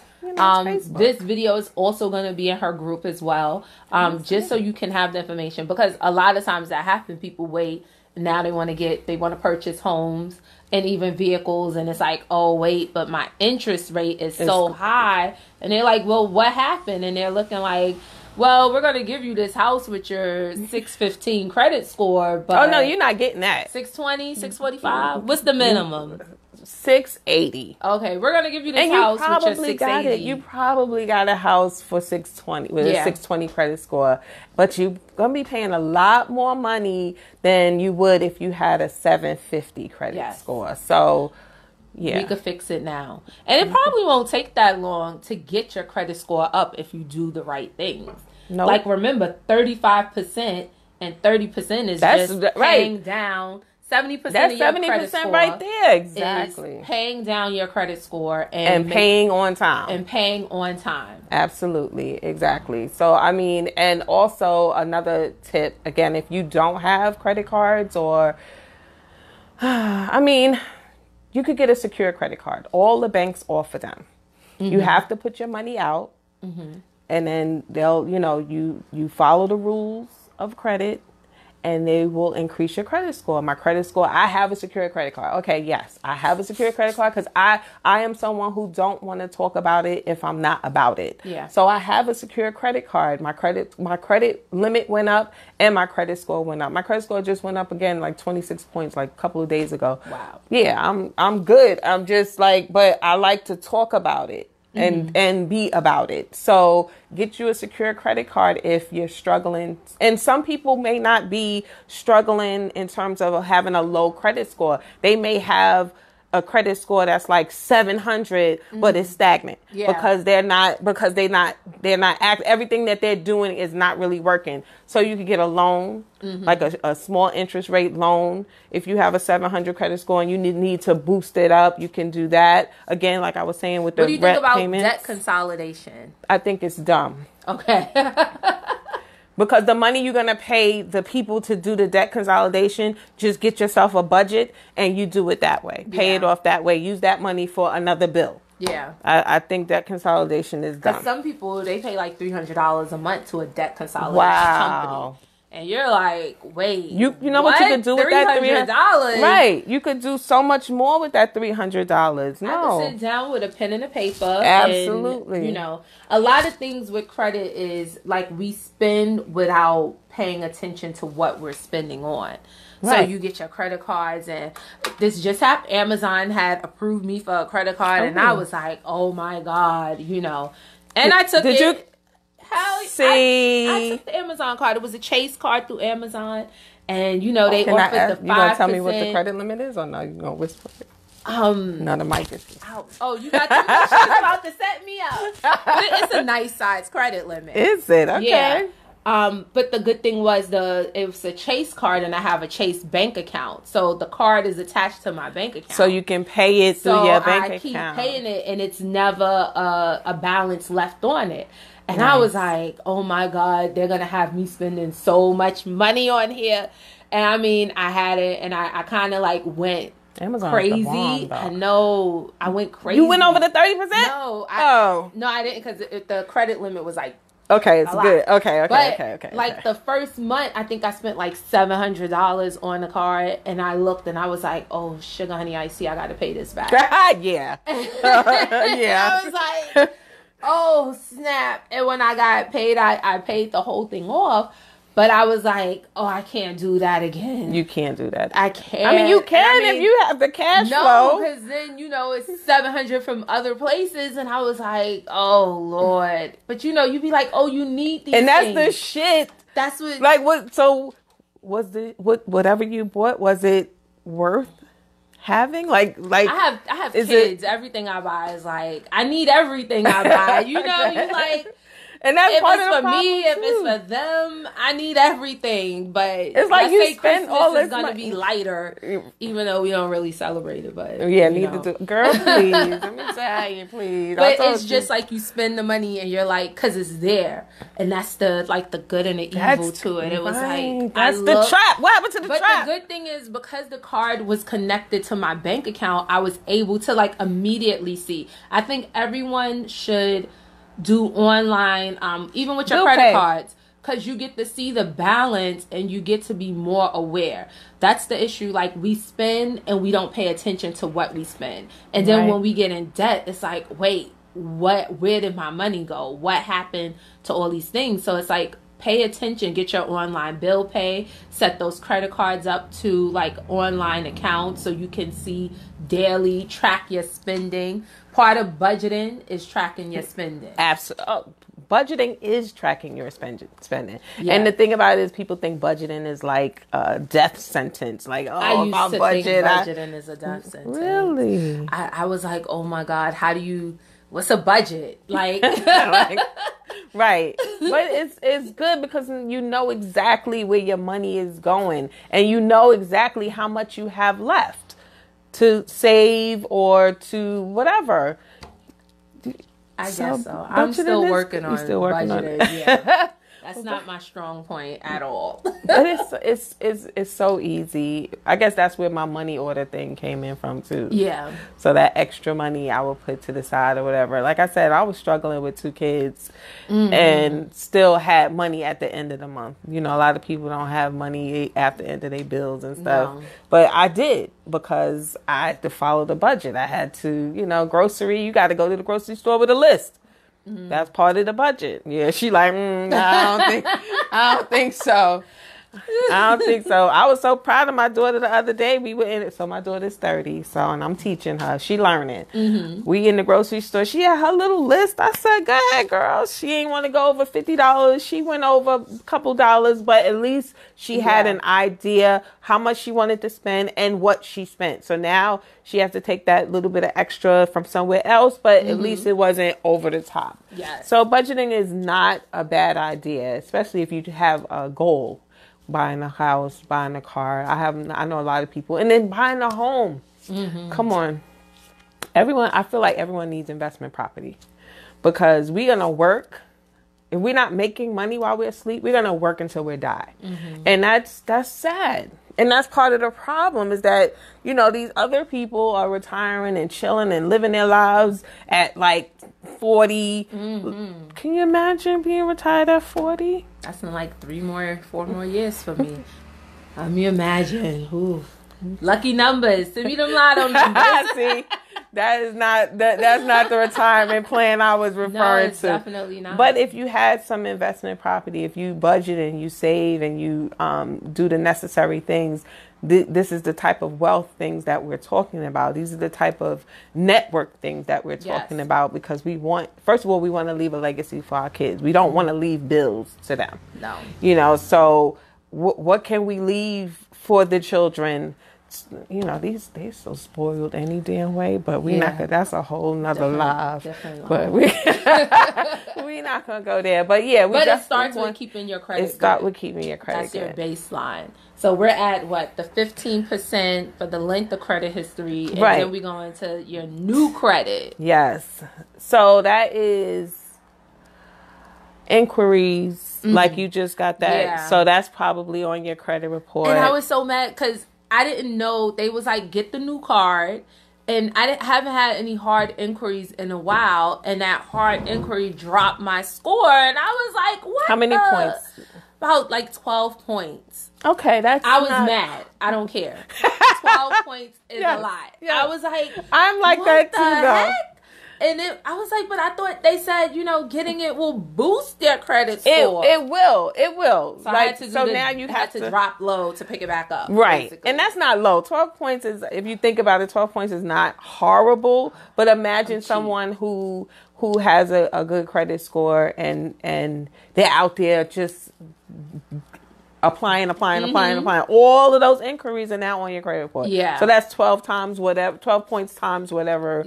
This video is also going to be in her group as well. Just so you can have the information because a lot of times that happens, people wait. Now they want to purchase homes and even vehicles. And it's like, oh, wait, but my interest rate is so high. And they're like, well, what happened? And they're looking like, well, we're going to give you this house with your 615 credit score. But oh, no, you're not getting that. 620, 645? What's the minimum? $680. Okay, we're gonna give you this And house you with your probably got $680. it. You probably got a house for $620 with a $620 credit score, but you're gonna be paying a lot more money than you would if you had a $750 credit score. So, yeah, we could fix it now, and it probably won't take that long to get your credit score up if you do the right things. Nope. Like, remember, 35% and 30% is just paying down 70% of your credit score. Right there, exactly. Paying down your credit score and paying on time. Absolutely, exactly. So, I mean, and also another tip, again, if you don't have credit cards or, I mean, you could get a secure credit card. All the banks offer them. Mm-hmm. You have to put your money out, and then they'll, you follow the rules of credit, and they will increase your credit score. My credit score, I have a secure credit card. Okay, yes, I have a secure credit card because I am someone who don't want to talk about it if I'm not about it. Yeah. So I have a secure credit card. My credit limit went up and my credit score went up. My credit score just went up again like 26 points like a couple of days ago. Wow. Yeah, I'm good. I'm just like, but I like to talk about it. And be about it. So get you a secure credit card if you're struggling. And some people may not be struggling in terms of having a low credit score. They may have a credit score that's like 700, but it's stagnant because everything that they're doing is not really working. So you could get a loan, like a small interest rate loan. If you have a 700 credit score and you need to boost it up, you can do that. Again, like I was saying with the rent payments. What do you think about debt consolidation? I think it's dumb. Okay. Because the money you're going to pay the people to do the debt consolidation, just get yourself a budget and you do it that way. Pay it off that way. Use that money for another bill. Yeah. I think debt consolidation is dumb. Because some people, they pay like $300 a month to a debt consolidation company. And you're like, wait, you know what you could do with that $300? Right. You could do so much more with that $300. No. I could sit down with a pen and a paper. Absolutely. And, a lot of things with credit is like we spend without paying attention to what we're spending on. Right. So you get your credit cards, and this just happened. Amazon had approved me for a credit card, and I was like, oh my God, And I took it. See, I took the Amazon card. It was a Chase card through Amazon, and they offered the 5%. You gonna tell me what the credit limit is, or no? You gonna whisper it? No, the mic is. Oh, you got the she's about to set me up. But it's a nice size credit limit. Is it? Okay. Yeah. But the good thing was it was a Chase card, and I have a Chase bank account, so the card is attached to my bank account. So you can pay it through your bank account. I keep paying it, and it's never a balance left on it. And I was like, oh my God, they're going to have me spending so much money on here. And I mean, I had it, and I kind of like went crazy. I know. I went crazy. You went over the 30%? No. No, I didn't, because the credit limit was like, okay, it's good. Okay. Like the first month, I think I spent like $700 on the card, and I looked and I was like, oh, sugar honey, I see I got to pay this back. Yeah. I was like, oh, snap. And when I got paid, I paid the whole thing off. But I was like, oh, I can't do that again. You can't do that. I can't. I mean, you can if you have the cash flow. No, because then, it's $700 from other places. And I was like, oh, Lord. But, you be like, oh, you need these and that's things. the shit. That's what. Like, what? So, was whatever you bought, was it worth having? Like I have kids. Everything I buy is like, I need everything I buy. You like. And that's if part it's of the for me, too. If it's for them, I need everything. But it's like you spend Christmas all this is going to be lighter, even though we don't really celebrate it. But neither do. Girl, please, let me tell you, please. But it's just like you spend the money and you're like, because it's there, and that's the good and the evil to it. It was like that's the trap. What happened to the trap? But the good thing is, because the card was connected to my bank account, I was able to immediately see. I think everyone should do online, even with your credit cards, because you get to see the balance and you get to be more aware. That's the issue. Like, we spend and we don't pay attention to what we spend, and then when we get in debt, it's like, wait, where did my money go? What happened to all these things? So it's like, pay attention, get your online bill pay, set those credit cards up to like online accounts so you can see daily, track your spending. Part of budgeting is tracking your spending. Absolutely. Budgeting is tracking your spending. Yeah. And the thing about it is people think budgeting is like a death sentence. Like, I used to think budgeting is a death sentence. Really? I was like, oh my God, what's a budget? Like, right. But it's good because you know exactly where your money is going and you know exactly how much you have left to save or to whatever. I guess so. I'm still working on budgeting. Yeah. That's not my strong point at all. But it's so easy. I guess that's where my money order thing came in from too. Yeah. So that extra money I would put to the side or whatever. Like I said, I was struggling with 2 kids and still had money at the end of the month. You know, a lot of people don't have money at the end of their bills and stuff. No. But I did because I had to follow the budget. I had to, grocery. You got to go to the grocery store with a list. Mm-hmm. That's part of the budget. Yeah, she like, I don't think so. I don't think so. I was so proud of my daughter the other day. We were in it. So my daughter's 30. So, and I'm teaching her. She learning. Mm-hmm. We in the grocery store. She had her little list. I said, go ahead, girl. She ain't want to go over $50. She went over a couple dollars, but at least she had an idea how much she wanted to spend and what she spent. So now she has to take that little bit of extra from somewhere else, but at least it wasn't over the top. Yes. So budgeting is not a bad idea, especially if you have a goal. Buying a house, buying a car. I know a lot of people. And then buying a home. Mm-hmm. Come on. I feel like everyone needs investment property. Because we're going to work. If we're not making money while we're asleep, we're going to work until we die. Mm-hmm. And that's sad. And that's part of the problem is that, these other people are retiring and chilling and living their lives at like 40. Mm-hmm. Can you imagine being retired at 40? That's in like 4 more years for me. Let me imagine. Ooh. Lucky numbers. Send me them lotto numbers. See, that's not the retirement plan I was referring to. Definitely not. But if you had some investment property, if you budget and you save and you do the necessary things, this is the type of wealth things that we're talking about. These are the type of network things that we're talking about because first of all, we want to leave a legacy for our kids. We don't want to leave bills to them. No. So what can we leave for the children? They're so spoiled any damn way, but we're not gonna, that's a whole nother live. But we're not gonna go there. But yeah, but it starts with keeping your credit. With keeping your credit. That's your baseline. So we're at the 15% for the length of credit history, and then we go into your new credit. Yes. So that is inquiries, like you just got that. Yeah. So that's probably on your credit report. And I was so mad because I didn't know. They was like, get the new card. And I haven't had any hard inquiries in a while. And that hard inquiry dropped my score. And I was like, what? How many points? About like 12 points. Okay, I was mad. I don't care. 12 points is a lot. Yeah. I was like, I'm like that too, though. And I was like, but I thought they said, getting it will boost their credit score. It will. So now you have to drop low to pick it back up. Right. Basically. And that's not low. 12 points is, if you think about it, 12 points is not horrible. But imagine someone who has a good credit score and they're out there just applying. All of those inquiries are now on your credit report. Yeah. So that's 12 points times whatever,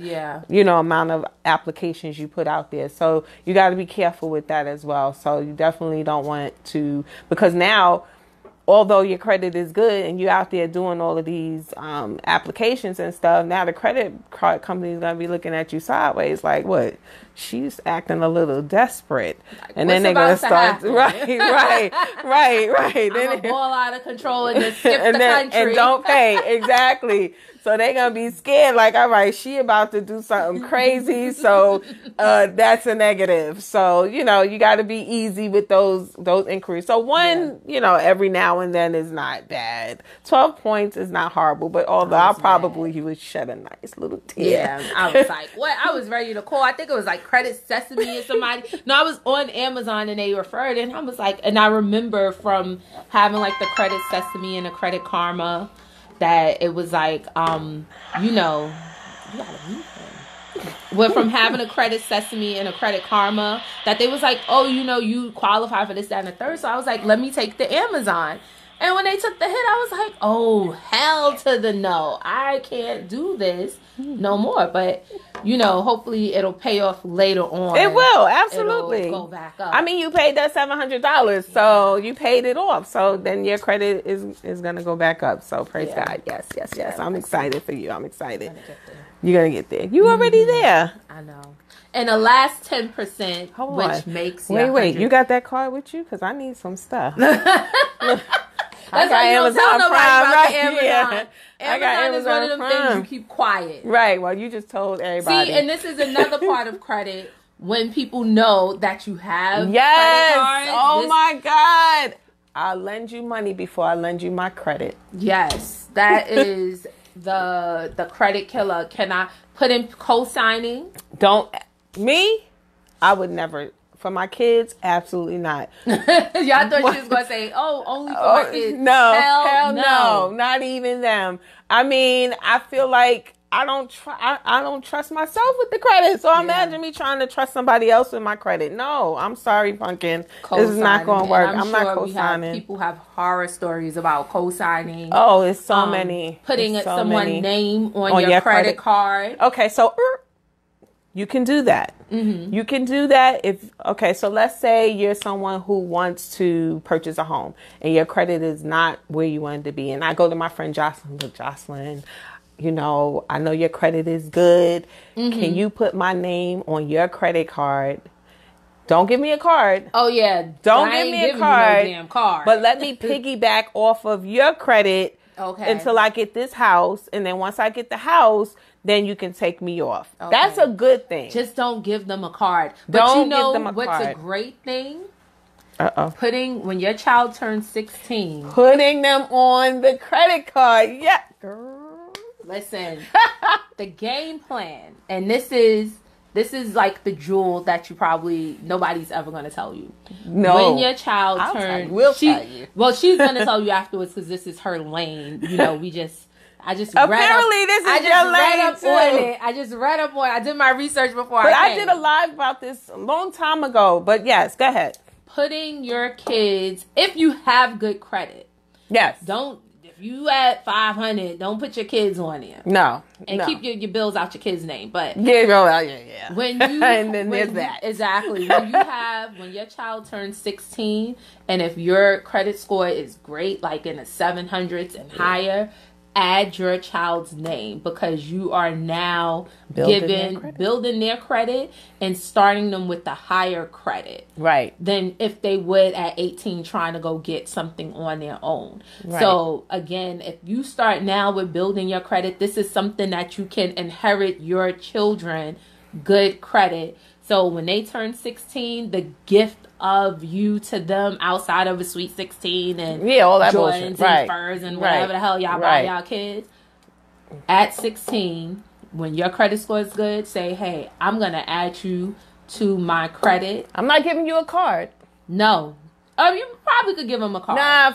amount of applications you put out there. So you got to be careful with that as well. So you definitely don't want to, because now, although your credit is good and you're out there doing all of these applications and stuff, now the credit card company is going to be looking at you sideways like, what? She's acting a little desperate. Like, and then they're going to start... Right. I'm going to ball out of control and just skip the country. And don't pay. Exactly. So they're going to be scared like, all right, she about to do something crazy. So that's a negative. So, you got to be easy with those inquiries. So every now and then is not bad. 12 points is not horrible. But although he would shed a nice little tear. Yeah, I was like, what? I was ready to call. I think it was like Credit Sesame or somebody. No, I was on Amazon and they referred, and I was like, and I remember from having like the Credit Sesame and the Credit Karma that it was like, you know, you gotta meet him. Well, from having a Credit Sesame and a Credit Karma, that they was like, oh, you know, you qualify for this, that, and the third. So I was like, let me take the Amazon. And when they took the hit, I was like, oh, hell to the no. I can't do this no more. But, you know, hopefully it'll pay off later on. It will, absolutely. It'll go back up. I mean, you paid that $700, so you paid it off. So then your credit is going to go back up. So praise God. Yes. I'm excited for you. I'm excited. You're going to get there. You already there. I know. And the last 10%, which makes you Wait. You got that card with you? Because I need some stuff. That's why you don't tell nobody about the Amazon. Yeah. Amazon is one of them things you keep quiet. Right. Well, you just told everybody. See, and this is another part of credit when people know that you have credit cards. Oh my God. I'll lend you money before I lend you my credit. Yes. That is the credit killer. Can I put in co-signing? I would never. For my kids, absolutely not. Y'all thought she was going to say, oh, only for my kids. No. Hell no. Not even them. I mean, I feel like I don't trust myself with the credit. So imagine me trying to trust somebody else with my credit. No, I'm sorry, Pumpkin. This is not going to work. I'm not co-signing. People have horror stories about co-signing. Oh, it's so many. Putting someone's name on your credit card. Okay, so you can do that. Mm-hmm. You can do that so let's say you're someone who wants to purchase a home and your credit is not where you want it to be. And I go to my friend Jocelyn. Look, Jocelyn, you know, I know your credit is good. Mm-hmm. Can you put my name on your credit card? Don't give me a card. Oh, yeah. Don't give me a card. No damn card. But let me piggyback off of your credit until I get this house. And then once I get the house, then you can take me off. Okay. That's a good thing. Just don't give them a card. But you know what's a great thing? When your child turns 16. Putting them on the credit card. Yeah. Girl. Listen, the game plan, and this is like the jewel that nobody's ever going to tell you. No. When your child turns... tell you. Well, she's going to tell you afterwards because this is her lane. You know, I just read up on it. I did my research before I did a live about this a long time ago. But yes, go ahead. Putting your kids, if you have good credit. Yes. If you at 500, don't put your kids on there. No. And keep your bills out your kids' name. But yeah. When you and then there's that. Exactly. When your child turns 16 and if your credit score is great, like in the 700s and higher, add your child's name because you are now building their credit and starting them with the higher credit. Right. Than if they would at 18 trying to go get something on their own. Right. So again, if you start now with building your credit, this is something that you can inherit your children good credit. So when they turn 16, the gift of you to them outside of a Sweet 16 and all that Jordans bullshit. And furs and whatever the hell y'all buy y'all kids. At 16, when your credit score is good, say, hey, I'm going to add you to my credit. I'm not giving you a card. No. You probably could give them a card. Nah.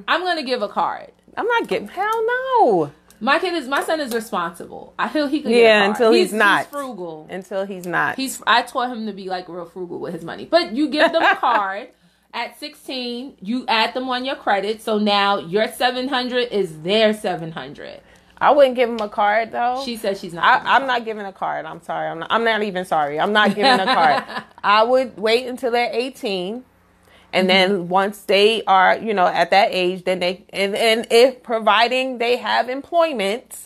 I'm going to give a card. I'm not giving. Hell no. My son is responsible. I feel he could get a card. Until he's not. He's frugal. Until he's not. I taught him to be like real frugal with his money. But you give them a card. At 16, you add them on your credit. So now your 700 is their 700. I wouldn't give him a card though. She says she's not. I'm not giving a card. I'm sorry. I'm not even sorry. I'm not giving a card. I would wait until they're 18. And then once they are, at that age, then and if providing they have employment,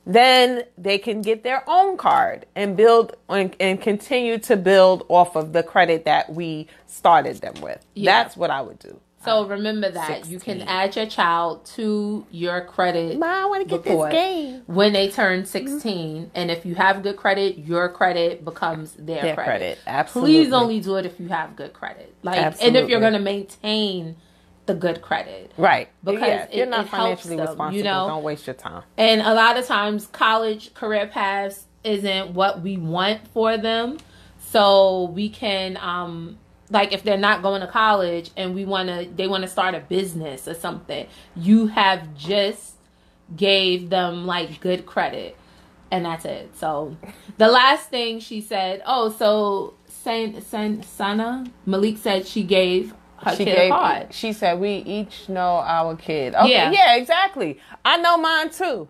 then they can get their own card and build and continue to build off of the credit that we started them with. Yeah. That's what I would do. So remember that 16. You can add your child to your credit. Mom, I want to get this game. When they turn 16. And if you have good credit, your credit becomes their credit. Absolutely. Please only do it if you have good credit. Absolutely. And if you're going to maintain the good credit. Right. Because you're not financially them, responsible. Don't waste your time. And a lot of times college career paths isn't what we want for them. so we can like if they're not going to college and they want to start a business or something, you have just gave them like good credit, and that's it. So the last thing she said, Sana Malik said she gave her kid a card. She said we each know our kid. Okay, yeah, exactly. I know mine too.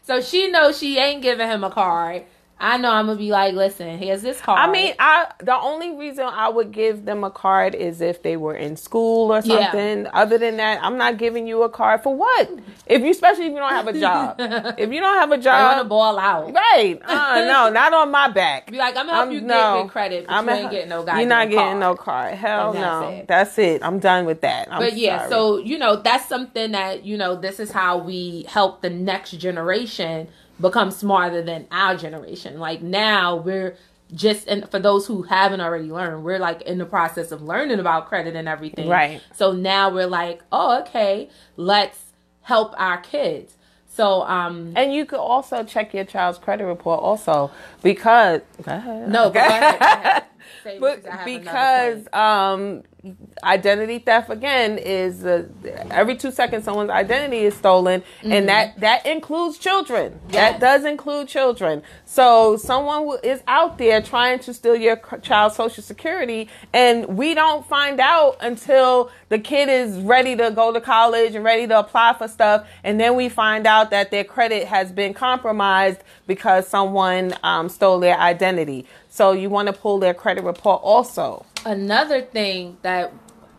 So she knows she ain't giving him a card. I know I'm going to be like, listen, here's this card. I mean, the only reason I would give them a card is if they were in school or something. Yeah. Other than that, I'm not giving you a card for what? Especially if you don't have a job. If you don't have a job. I want to ball out. Right. No, not on my back. Be like, I'm going to help you get good credit, but you ain't getting no goddamn You're not getting card. no card. Hell no. That's it. I'm done with that. I'm sorry. So, that's something that, this is how we help the next generation become smarter than our generation. Like now we're just, and for those who haven't already learned, we're like in the process of learning about credit and everything. Right. So now we're like, oh, okay, let's help our kids. So, and you could also check your child's credit report also because, go ahead. No, go ahead. Because identity theft again is every 2 seconds someone's identity is stolen, and that includes children. Yes. That does include children. So someone is out there trying to steal your child's social security, and we don't find out until the kid is ready to go to college and ready to apply for stuff, and then we find out that their credit has been compromised because someone stole their identity. So you want to pull their credit report also. Another thing that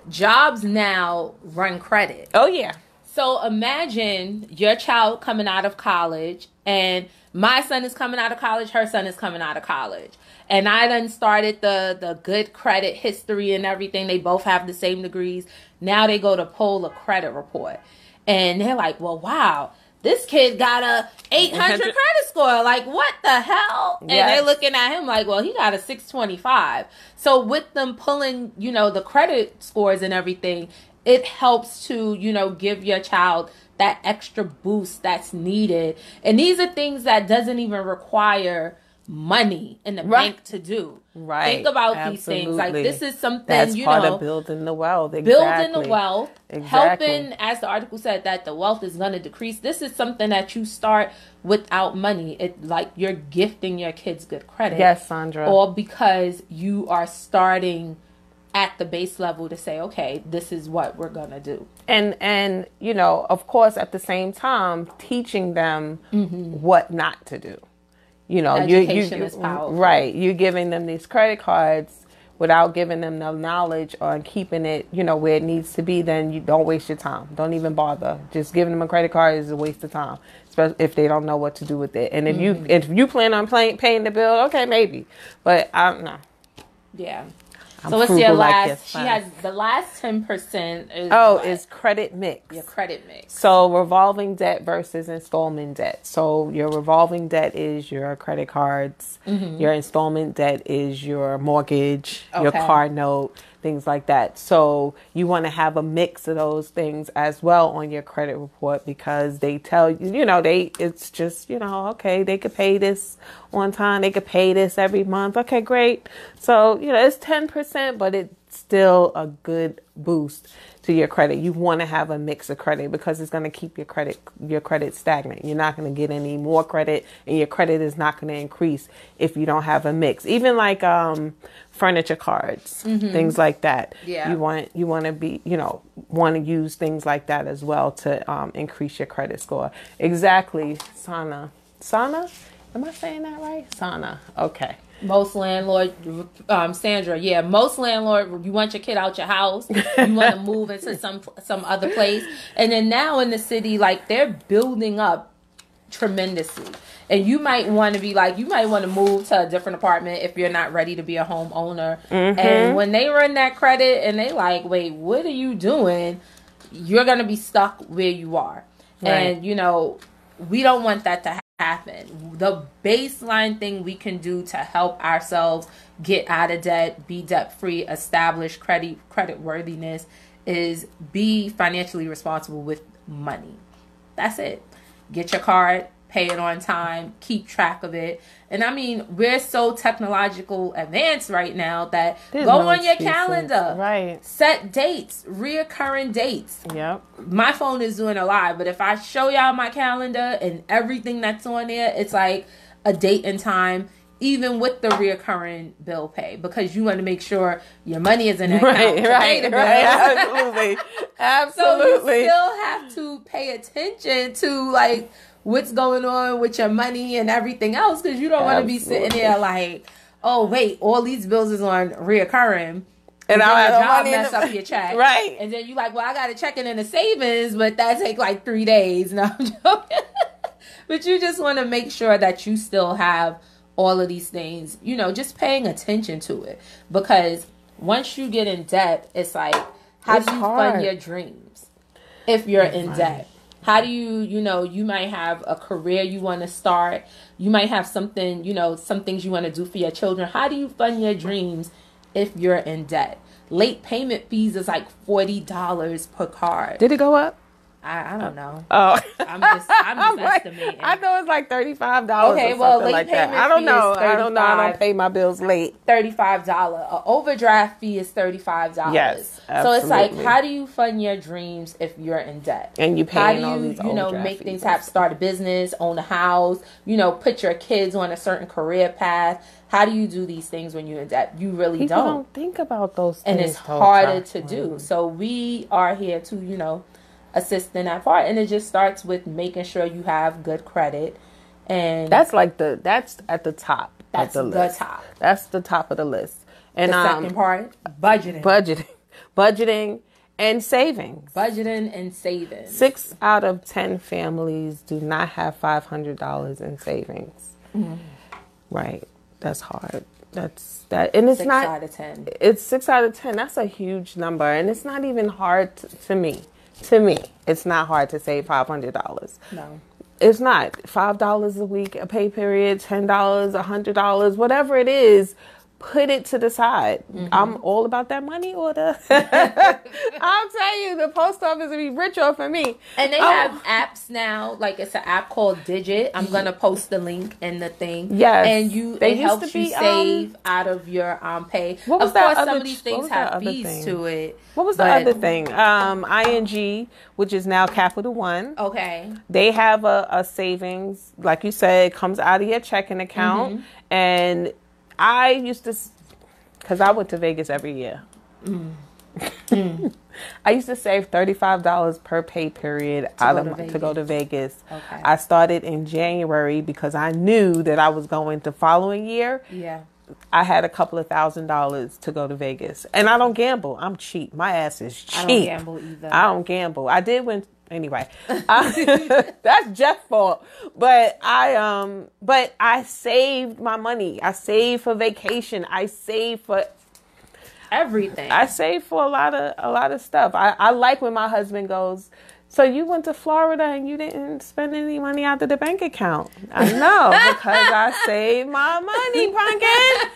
jobs now run credit. Oh, yeah. So imagine your child coming out of college, and my son is coming out of college, her son is coming out of college. And I done started the good credit history and everything. They both have the same degrees. Now they go to pull a credit report. And they're like, well, wow, this kid got a 800 credit score. Like, what the hell? And they're looking at him like, well, he got a 625. So with them pulling, the credit scores and everything, it helps to, give your child that extra boost that's needed. And these are things that doesn't even require money in the bank to do. Right. Think about these things. Like, this is something, that's part of building the wealth. Exactly. Building the wealth. Exactly. Helping, as the article said, that the wealth is going to decrease. This is something that you start without money. It like you're gifting your kids good credit. Yes, Sandra. Or because you are starting at the base level to say, okay, this is what we're going to do. And of course, at the same time, teaching them what not to do. Education is powerful. Right. You're giving them these credit cards without giving them the knowledge on keeping it, where it needs to be. Then you don't waste your time. Don't even bother. Just giving them a credit card is a waste of time, especially if they don't know what to do with it. And if you plan on paying the bill, okay, maybe. But I don't know. Yeah. So what's your last? She has the last 10% is credit mix. Your credit mix. So revolving debt versus installment debt. So your revolving debt is your credit cards. Your installment debt is your mortgage, your car note, things like that. So you want to have a mix of those things as well on your credit report, because they tell you, it's just, okay, they could pay this on time. They could pay this every month. Okay, great. So, it's 10%, but it's still a good boost to your credit. You want to have a mix of credit because it's going to keep your credit stagnant. You're not going to get any more credit, and your credit is not going to increase if you don't have a mix. Even like furniture cards, things like that. Yeah. You want to be, want to use things like that as well to increase your credit score. Exactly, Sana. Am I saying that right? Sana. Okay. Most landlord, Sandra, most landlord, you want your kid out your house, you want to move into some other place. And then now in the city, like, they're building up tremendously. And you might want to move to a different apartment if you're not ready to be a homeowner. And when they run that credit and they like, wait, what are you doing? You're going to be stuck where you are. Right. And, we don't want that to happen. The baseline thing we can do to help ourselves get out of debt, be debt free, establish credit worthiness is be financially responsible with money. That's it. Get your card, pay it on time, keep track of it. And I mean, we're so technological advanced right now that go on your calendar, right? Set dates, reoccurring dates. Yep. My phone is doing a lot, but if I show y'all my calendar and everything that's on there, it's like a date and time, even with the reoccurring bill pay, because you want to make sure your money is in that account to pay the bills. Absolutely. Absolutely. So you still have to pay attention to like what's going on with your money and everything else, because you don't want to be sitting there like, oh wait, all these bills is on reoccurring, and I'll have money mess up your check, right? And then you like, well, I got to check it in the savings, but that take like 3 days. No, I'm joking. But you just want to make sure that you still have all of these things, you know, just paying attention to it, because once you get in debt, it's like, how do you fund your dreams if you're in debt? How do you know, you might have a career you want to start. You might have something, you know, some things you want to do for your children. How do you fund your dreams if you're in debt? Late payment fees is like $40 per card. Did it go up? I don't know. Oh, I'm just estimating. I know it's like $35. Okay, well, late like payment that. I don't know. I don't know. I don't pay my bills late. $35. An overdraft fee is $35. Yes, absolutely. So it's like, how do you fund your dreams if you're in debt? And you pay all these you know, make things happen, start a business, own a house, you know, put your kids on a certain career path. How do you do these things when you're in debt? You really People don't think about those things. And it's harder to do. So we are here to, you know, assist in that part, and it just starts with making sure you have good credit, and that's at the top. That's of the list. Top. That's the top of the list. And the second part, budgeting, and savings. Budgeting and savings. 6 out of 10 families do not have $500 in savings. Mm. Right, that's hard. That's that, and it's 6 out of 10. It's 6 out of 10. That's a huge number, and it's not even hard to me. To me, it's not hard to save $500. No. It's not. $5 a week, a pay period, $10, $100, whatever it is, put it to the side. Mm-hmm. I'm all about that money order. I'll tell you, the post office will be rich off of me. And they have apps now, like it's an app called Digit. I'm going to post the link in the thing. Yes. And it helps you save out of your pay. What was of course, some of these things have fees to it. What was the other thing? ING, which is now Capital One. Okay. They have a savings, like you said, it comes out of your checking account. Mm-hmm. And I used to, because I went to Vegas every year. Mm. I used to save $35 per pay period to go to Vegas. Okay. I started in January because I knew that I was going the following year. Yeah. I had a couple of $1,000s to go to Vegas. And I don't gamble. I'm cheap. My ass is cheap. I don't gamble either. I don't gamble. I did win. Anyway, that's Jeff's fault. But I saved my money. I saved for vacation. I saved for everything. I saved for a lot of stuff. I like when my husband goes, so you went to Florida and you didn't spend any money out of the bank account. I know, because I saved my money, pumpkin.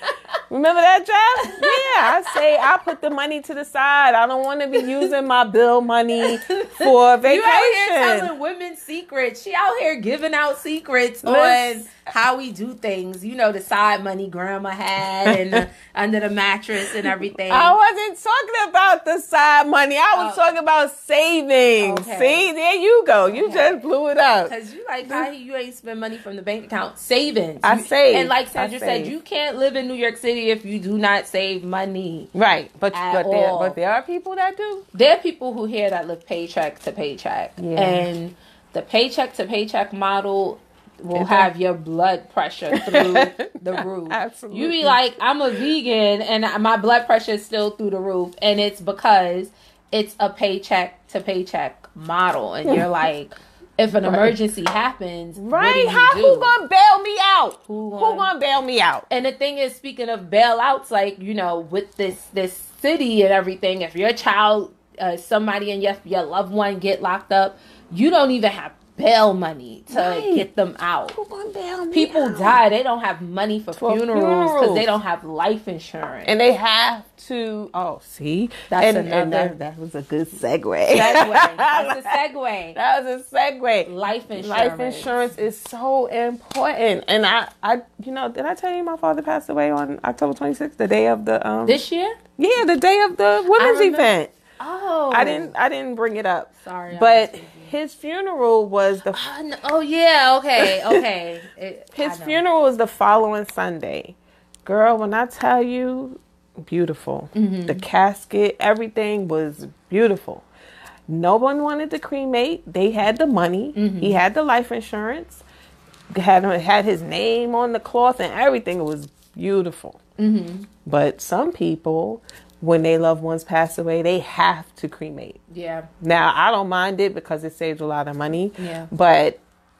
Remember that, Jeff? Yeah, I put the money to the side. I don't want to be using my bill money for vacation. You out here telling women secrets. She out here giving out secrets on how we do things. You know, the side money grandma had and under the mattress and everything. I wasn't talking about the side money. I was talking about savings. Okay. See, there you go. You just blew it up. Because you like how you ain't spend money from the bank account. Savings. I save. And like Sandra said, you can't live in New York City if you do not save money. Right. But there are people that do. There are people who here that live paycheck to paycheck. Yeah. And the paycheck to paycheck model will have your blood pressure through the roof. Absolutely. You be like, I'm a vegan and my blood pressure is still through the roof. And it's because it's a paycheck to paycheck model. And you're like, if an emergency happens, right? Who gonna bail me out? Who gonna bail me out? And the thing is, speaking of bailouts, like, you know, with this city and everything, if your child, somebody in your loved one get locked up, you don't even have bail money to get them out. People die. They don't have money for funerals because they don't have life insurance. And they have to, that was a good segue. That's a segue. That was a segue. Life insurance. Life insurance is so important. And I did I tell you my father passed away on October 26th, the day of the this year? Yeah, the day of the women's event. Oh, I didn't bring it up. Sorry, but his funeral was the. Okay. His funeral was the following Sunday. Girl, when I tell you, beautiful. Mm-hmm. The casket, everything was beautiful. No one wanted to cremate. They had the money. Mm-hmm. He had the life insurance. Had his name on the cloth and everything. It was beautiful. Mm-hmm. But some people, when their loved ones pass away, they have to cremate. Yeah. Now, I don't mind it because it saves a lot of money. Yeah. But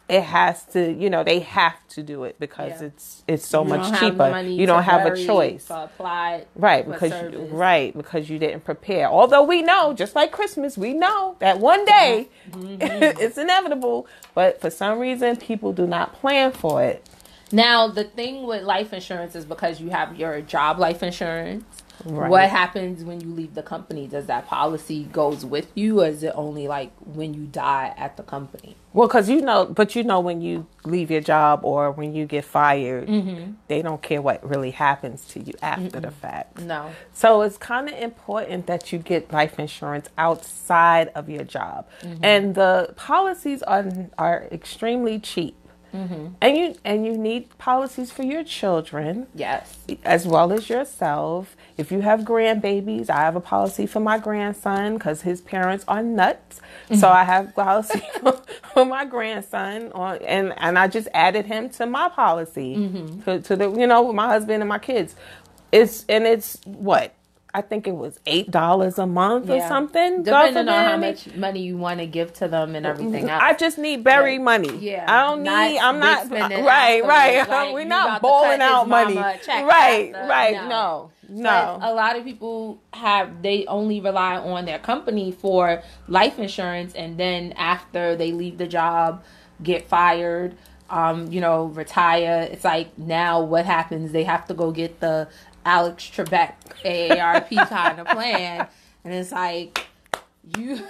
it has to, they have to do it because it's so much cheaper. You don't have a choice. Because you didn't prepare. Although we know, just like Christmas, we know that one day it's inevitable. But for some reason, people do not plan for it. Now, the thing with life insurance is because you have your job life insurance. Right. What happens when you leave the company? Does that policy goes with you, or is it only like when you die at the company? Well, because when you leave your job or when you get fired, they don't care what really happens to you after the fact. No. So it's kind of important that you get life insurance outside of your job, and the policies are extremely cheap. Mm-hmm. And you need policies for your children, yes, as well as yourself. If you have grandbabies, I have a policy for my grandson because his parents are nuts. Mm-hmm. So I have policy for my grandson, and I just added him to my policy to the with my husband and my kids. It's what. I think it was $8 a month or something. Depending on how much money you want to give to them and everything else. I just need buried money. Yeah. I'm not right. We're not bowling out money. Right. No. But a lot of people they only rely on their company for life insurance, and then after they leave the job, get fired, retire. It's like, now what happens? They have to go get the Alex Trebek AARP kind of plan, and it's like it's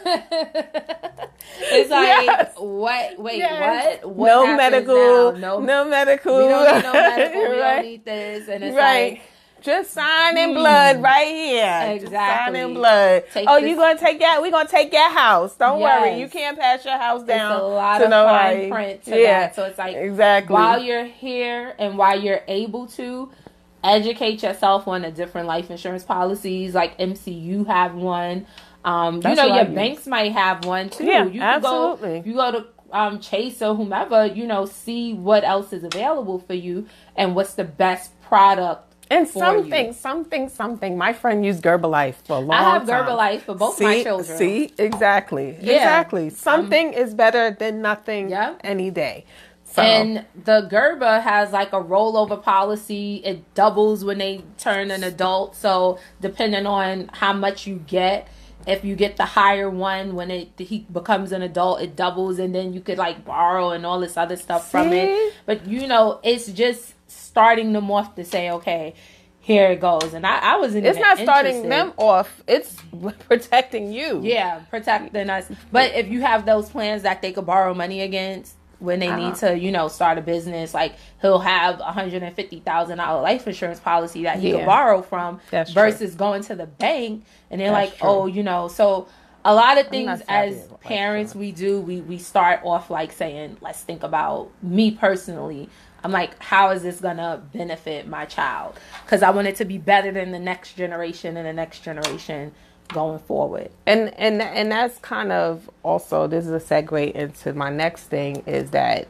like what? Wait, what? No medical, no medical. We don't need no medical. We don't need this, and it's like, just sign in blood right here. Exactly. Just sign in blood. You gonna take that? We gonna take your house. Don't worry. You can't pass your house down. It's a lot of fine print to that. So it's like, exactly, while you're here and while you're able to, educate yourself on the different life insurance policies. Like MCU have one. Your banks might have one too. Yeah, you can absolutely. You go to Chase or whomever, see what else is available for you and what's the best product. And something. My friend used Gerbalife for a long time. I have Gerbalife for both my children. See, exactly. Yeah. Exactly. Something is better than nothing any day. So. And the Gerber has like a rollover policy. It doubles when they turn an adult. So depending on how much you get, if you get the higher one, when he becomes an adult, it doubles, and then you could like borrow and all this other stuff from it. But it's just starting them off to say, okay, here it goes. And I wasn't. It's not starting them off. It's protecting you. Yeah, protecting us. But if you have those plans that they could borrow money against, when they need to, start a business, like he'll have $150,000 life insurance policy that he can borrow from. That's versus true. Going to the bank and they're like, true. So a lot of things as parents we start off like saying, let's think about me personally. I'm like, how is this going to benefit my child? Because I want it to be better than the next generation and the next generation going forward. And that's kind of also, this is a segue into my next thing, is that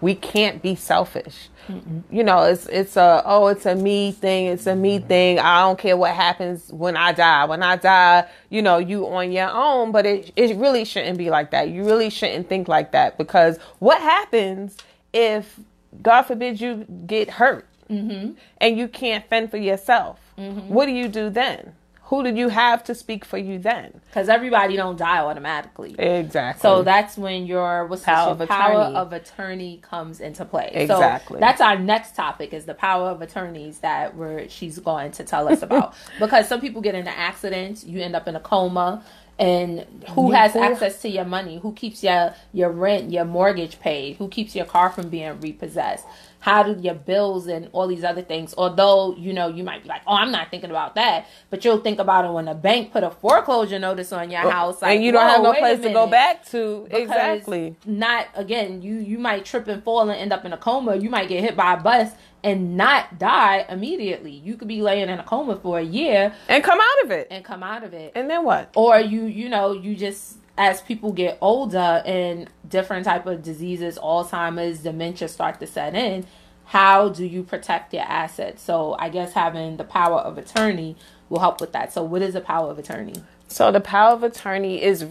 we can't be selfish. It's a me thing. I don't care what happens when I die. You on your own. But it really shouldn't be like that. You really shouldn't think like that, because what happens if, God forbid, you get hurt and you can't fend for yourself? What do you do then? who did you have to speak for you then? Because everybody don't die automatically. Exactly. So that's when your power of attorney comes into play. Exactly. So that's our next topic, is the power of attorneys that she's going to tell us about. Because some people get into accidents, you end up in a coma. And who has access to your money? Who keeps your rent, your mortgage paid? Who keeps your car from being repossessed? How do your bills and all these other things? Although, you might be like, oh, I'm not thinking about that. But you'll think about it when a bank put a foreclosure notice on your house. Like, and you don't have no place to go back to. Because exactly. Not, again, you might trip and fall and end up in a coma. You might get hit by a bus and not die immediately. You could be laying in a coma for a year. And come out of it. And then what? Or you just, as people get older and different type of diseases, Alzheimer's, dementia start to set in, how do you protect your assets? So I guess having the power of attorney will help with that. So what is the power of attorney? So the power of attorney is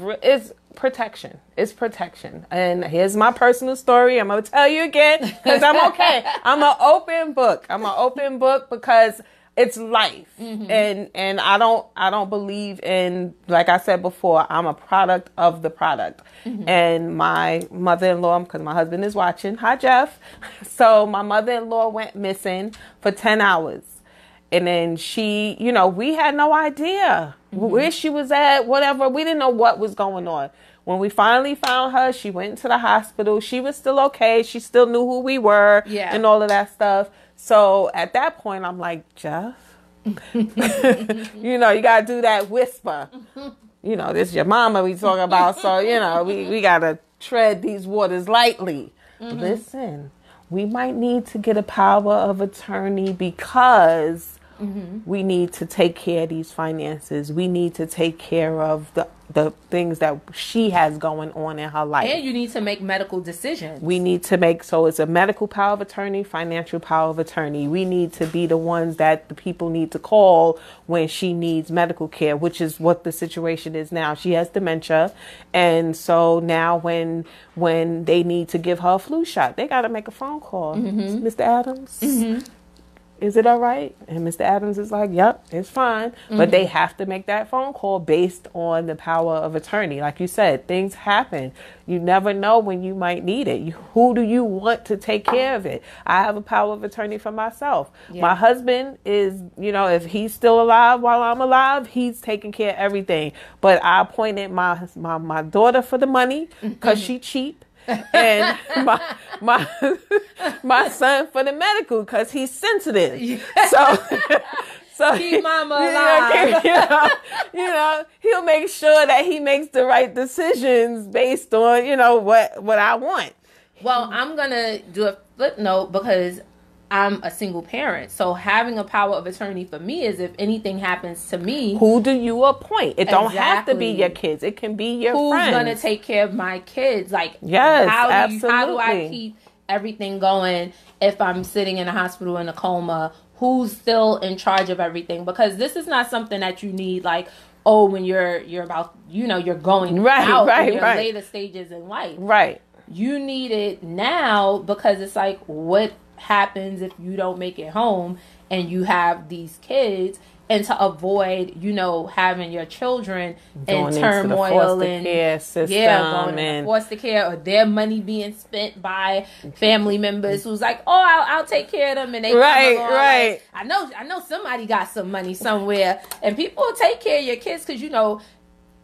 protection. It's protection. And here's my personal story. I'm going to tell you again because I'm okay. I'm an open book because it's life. Mm-hmm. And I don't believe in, like I said before, I'm a product of the product. Mm-hmm. And my mother-in-law, because my husband is watching. Hi, Jeff. So my mother-in-law went missing for 10 hours. And then she, we had no idea where she was at, whatever. We didn't know what was going on. When we finally found her, she went to the hospital. She was still okay. She still knew who we were and all of that stuff. So at that point, I'm like, Jeff, you got to do that whisper. This is your mama we talking about. So, we got to tread these waters lightly. Mm-hmm. Listen, we might need to get a power of attorney because we need to take care of these finances. We need to take care of the things that she has going on in her life. And you need to make medical decisions. We need to make, so it's a medical power of attorney, financial power of attorney. We need to be the ones that the people need to call when she needs medical care, which is what the situation is now. She has dementia. And so now when they need to give her a flu shot, they got to make a phone call. Mm-hmm. Mr. Adams? Mm-hmm. Is it all right? And Mr. Adams is like, yep, it's fine. Mm-hmm. But they have to make that phone call based on the power of attorney. Like you said, things happen. You never know when you might need it. Who do you want to take care of it? I have a power of attorney for myself. Yeah. My husband is, if he's still alive while I'm alive, he's taking care of everything. But I appointed my daughter for the money because she cheap. And my son for the medical because he's sensitive. So keep mama alive. He'll make sure that he makes the right decisions based on what I want. Well, I'm gonna do a flip note because I'm a single parent. So having a power of attorney for me is if anything happens to me. Who do you appoint? It don't have to be your kids. It can be your friends. Who's going to take care of my kids? Like, yes, absolutely. How do I keep everything going if I'm sitting in a hospital in a coma? Who's still in charge of everything? Because this is not something that you need like, when you're about, you're going out in your later stages in life. Right. You need it now because it's like, what happens if you don't make it home and you have these kids, and to avoid having your children in turmoil and going into foster care or their money being spent by family members who's like, I'll take care of them, and they come along like, I know somebody got some money somewhere, and people will take care of your kids because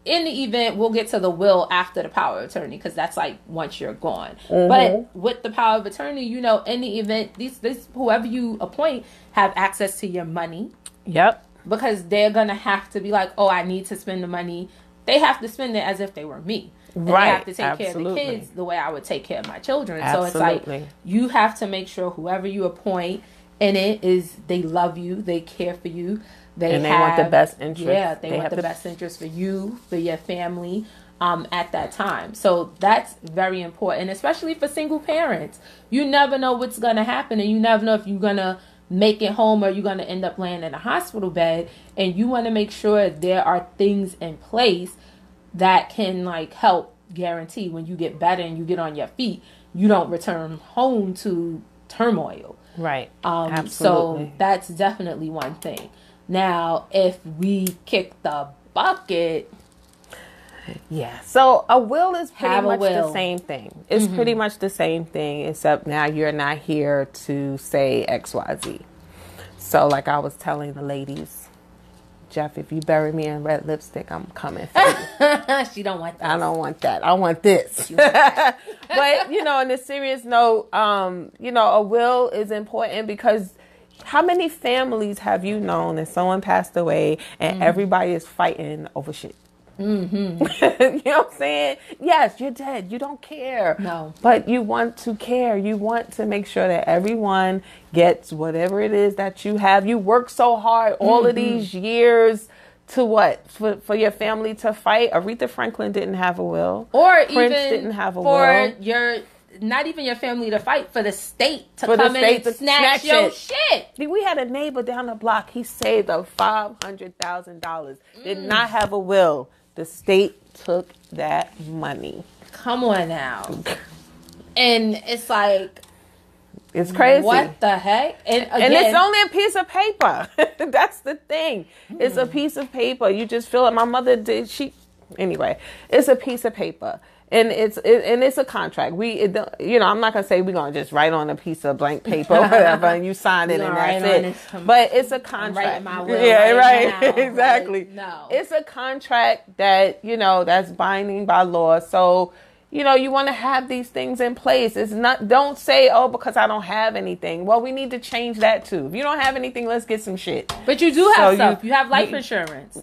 in the event, we'll get to the will after the power of attorney because that's like once you're gone. Mm-hmm. But with the power of attorney, in the event, this whoever you appoint have access to your money. Yep. Because they're going to have to be like, I need to spend the money. They have to spend it as if they were me. And right. They have to take care of the kids the way I would take care of my children. Absolutely. So it's like, you have to make sure whoever you appoint in it is, they love you, they care for you. They want the best interest. Yeah, they want the best interest for you, for your family, at that time. So that's very important, especially for single parents. You never know what's going to happen, and you never know if you're going to make it home or you're going to end up laying in a hospital bed. And you want to make sure there are things in place that can help guarantee when you get better and you get on your feet, you don't return home to turmoil. Right. Absolutely. So that's definitely one thing. Now, if we kick the bucket... Yeah. So a will is pretty much the same thing. It's pretty much the same thing, except now you're not here to say XYZ. So like I was telling the ladies, Jeff, if you bury me in red lipstick, I'm coming for you. She don't want that. I don't want that. I want this. But, you know, on a serious note, you know, a will is important because how many families have you known that someone passed away and everybody is fighting over shit? You know what I'm saying? Yes, you're dead. You don't care. No. But you want to care. You want to make sure that everyone gets whatever it is that you have. You work so hard all of these years to what? For your family to fight? Aretha Franklin didn't have a will. Or Prince even didn't have a for will. not even your family to fight, for the state to For the come in state and to snatch your shit. We had a neighbor down the block. He saved up $500,000. Did not have a will. The state took that money. Come on now. And it's like... It's crazy. What the heck? And it's only a piece of paper. That's the thing. It's a piece of paper. You just feel it. My mother did. Anyway, it's a piece of paper. And it's a contract. You know, I'm not gonna say we're gonna just write on a piece of blank paper or whatever, and you sign it and that's it. But it's a contract. My will right. Exactly. Like, no, it's a contract that that's binding by law. So you know, you want to have these things in place. It's not. Don't say, "Oh, because I don't have anything." Well, we need to change that too. If you don't have anything, let's get some shit. But you do have stuff. You have life insurance.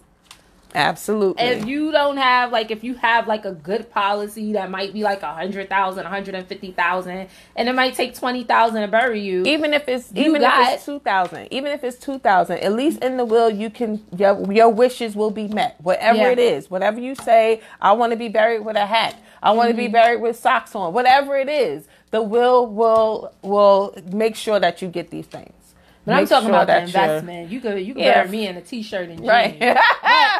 Absolutely. If you don't have, if you have a good policy that might be like 100,000, 150,000, and it might take 20,000 to bury you. Even if it's 2,000, at least in the will you can your wishes will be met. Whatever it is, whatever you say, I want to be buried with a hat. I want to be buried with socks on. Whatever it is, the will make sure that you get these things. But I'm talking about the investment. You could bury me in a t-shirt and jeans. Right. But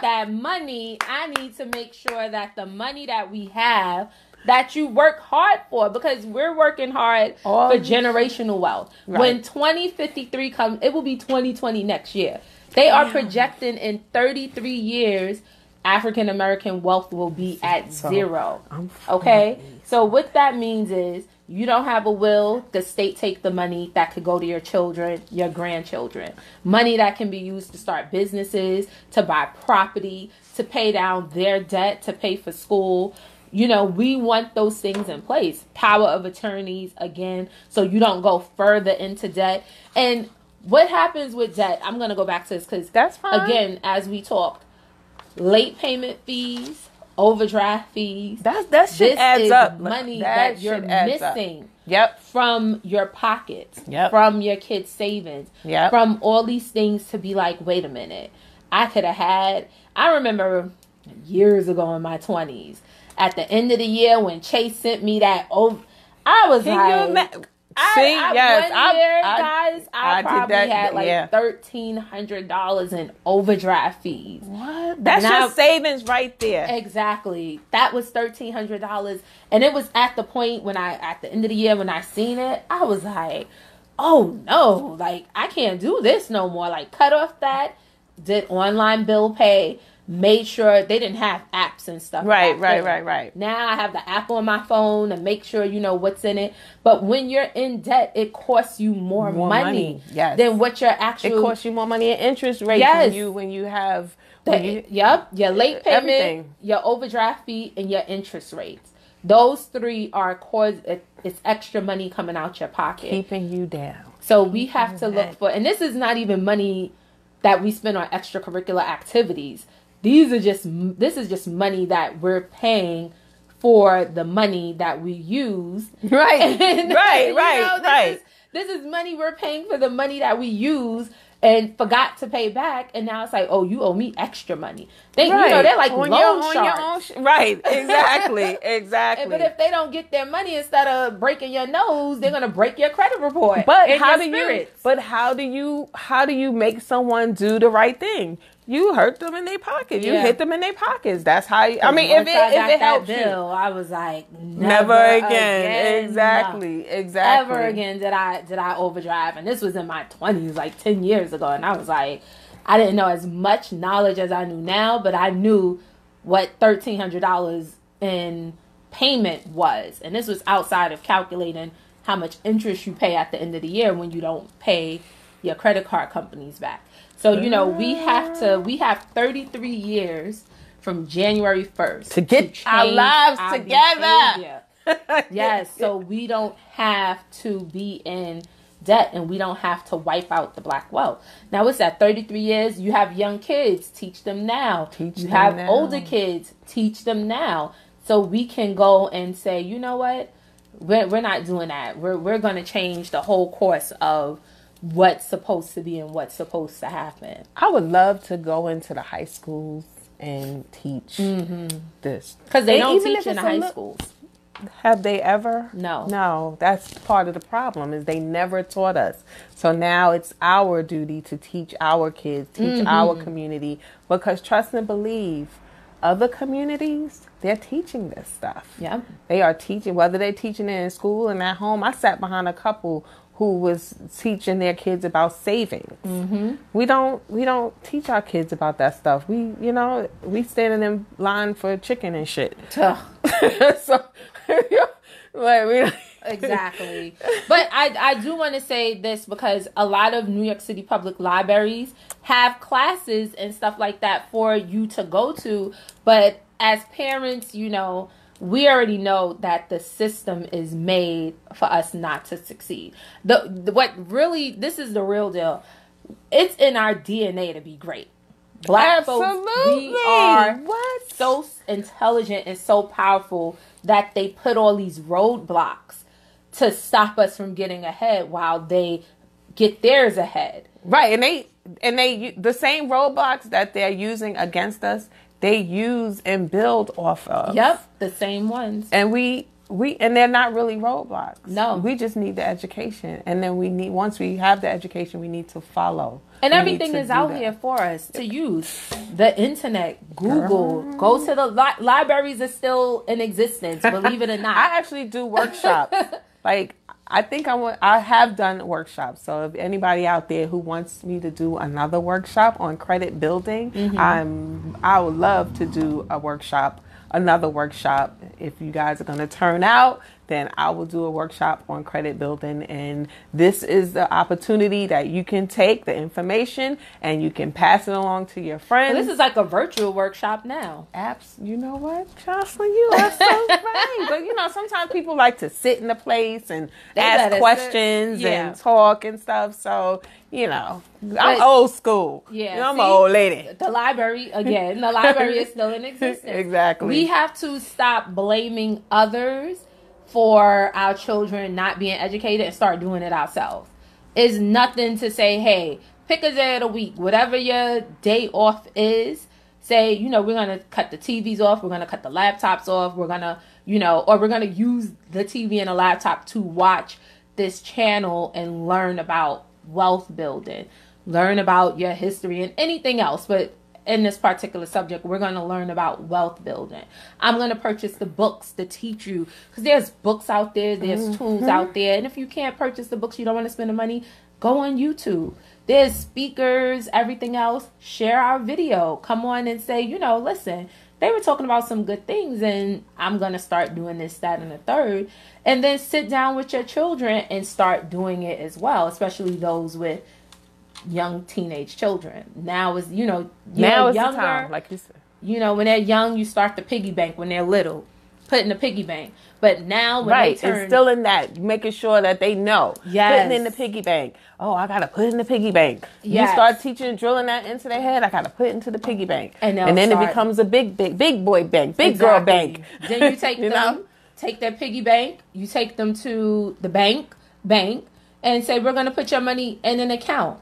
that money, I need to make sure that the money that we have, that you work hard for, because we're working hard for generational wealth. Right. When 2053 comes, it will be 2020 next year. They are projecting in 33 years, African American wealth will be at zero. Okay? So what that means is, you don't have a will, the state take the money that could go to your children, your grandchildren. Money that can be used to start businesses, to buy property, to pay down their debt, to pay for school. You know, we want those things in place. Power of attorneys, again, so you don't go further into debt. And what happens with debt, I'm going to go back to this because, again, as we talked, late payment fees, overdraft fees. That shit adds up. Money that you're missing from your pockets, from your kids' savings, from all these things to be like, wait a minute, I remember years ago in my 20s, at the end of the year when Chase sent me that, I was I probably had $1,300 in overdraft fees. What? That's your savings right there. Exactly. That was $1,300. And it was at the point at the end of the year when I seen it, I was like, oh no, I can't do this no more. Cut off that, did online bill pay, made sure they didn't have apps and stuff. Right. Now I have the app on my phone and make sure you know what's in it. But when you're in debt, it costs you more money than what your actual... It costs you more money in interest rates when you have... your late payment, your overdraft fee, and your interest rates. Those three are it's extra money coming out your pocket. Keeping you down. So we have to look for... And this is not even money that we spend on extracurricular activities. This is just money that we're paying for the money that we use. Right. This is money we're paying for the money that we use and forgot to pay back. And now it's like, oh, you owe me extra money. They're like loan sharks. Right. Exactly. But if they don't get their money, instead of breaking your nose, they're going to break your credit report. But how do you make someone do the right thing? You hurt them in their pocket. You hit them in their pockets. That's how you... I mean, if it helps that bill, I was like, never again. Exactly. Ever again did I overdrive. And this was in my 20s, 10 years ago. And I was like, I didn't know as much knowledge as I knew now, but I knew what $1,300 in payment was. And this was outside of calculating how much interest you pay at the end of the year when you don't pay your credit card companies back. So, you know, we have 33 years from January 1st to get our lives together. Yes, so we don't have to be in debt and we don't have to wipe out the black wealth. Now, what's that? 33 years? You have young kids, teach them now. You have older kids, teach them now. So we can go and say, you know what? We're not doing that. We're going to change the whole course of what's supposed to be and what's supposed to happen. I would love to go into the high schools and teach this. Because they don't teach in the high schools. Have they ever? No. No, that's part of the problem is they never taught us. So now it's our duty to teach our kids, teach our community. Because trust and believe, other communities, they're teaching this stuff. Yeah. They are teaching, whether they're teaching it in school and at home. I sat behind a couple who was teaching their kids about savings. We don't teach our kids about that stuff. We standing in line for chicken and shit. So, like exactly. But I do want to say this because a lot of New York City public libraries have classes and stuff like that for you to go to. But as parents, you know, we already know that the system is made for us not to succeed. This is the real deal. It's in our DNA to be great. Black folks, we are so intelligent and so powerful that they put all these roadblocks to stop us from getting ahead while they get theirs ahead. Right, and they the same roadblocks that they're using against us, they use and build off of. Yep, the same ones. And and they're not really roadblocks. No. We just need the education. And then once we have the education, we need to follow. And everything is out here for us to use. The internet, Google, go to the libraries are still in existence, believe it or not. I actually do workshops. Like, I have done workshops. So if anybody out there who wants me to do another workshop on credit building, I would love to do another workshop. If you guys are going to turn out, then I will do a workshop on credit building. And this is the opportunity that you can take the information and you can pass it along to your friends. Well, this is like a virtual workshop now. Apps, you know what, Jocelyn, you are so right. But you know, sometimes people like to sit in a place and ask questions and talk and stuff. So, you know, I'm old school. Yeah, you know, I'm an old lady. The library is still in existence. Exactly. We have to stop blaming others for our children not being educated and start doing it ourselves. It's nothing to say, hey, pick a day of the week, whatever your day off is, say, you know, we're going to cut the TVs off, we're going to cut the laptops off, we're going to, you know, or we're going to use the TV and a laptop to watch this channel and learn about wealth building, learn about your history and anything else. But in this particular subject, we're going to learn about wealth building. I'm going to purchase the books to teach you, because there's books out there, there's tools out there. And if you can't purchase the books, you don't want to spend the money, go on YouTube. There's speakers, everything else. Share our video. Come on and say, you know, listen, they were talking about some good things and I'm going to start doing this, that, and the third. And then sit down with your children and start doing it as well, especially those with young teenage children. Now is, you know, now is younger, the time, like you said. You know, when they're young, you start the piggy bank when they're little. Put in the piggy bank. But now when they turn... it's still in that, making sure that they know. Yes. Putting in the piggy bank. Oh, I got to put in the piggy bank. Yes. You start teaching, drilling that into their head, I got to put it into the piggy bank. And then it becomes a big boy bank, big girl bank. Then you take them, take their piggy bank, you take them to the bank, and say, we're going to put your money in an account.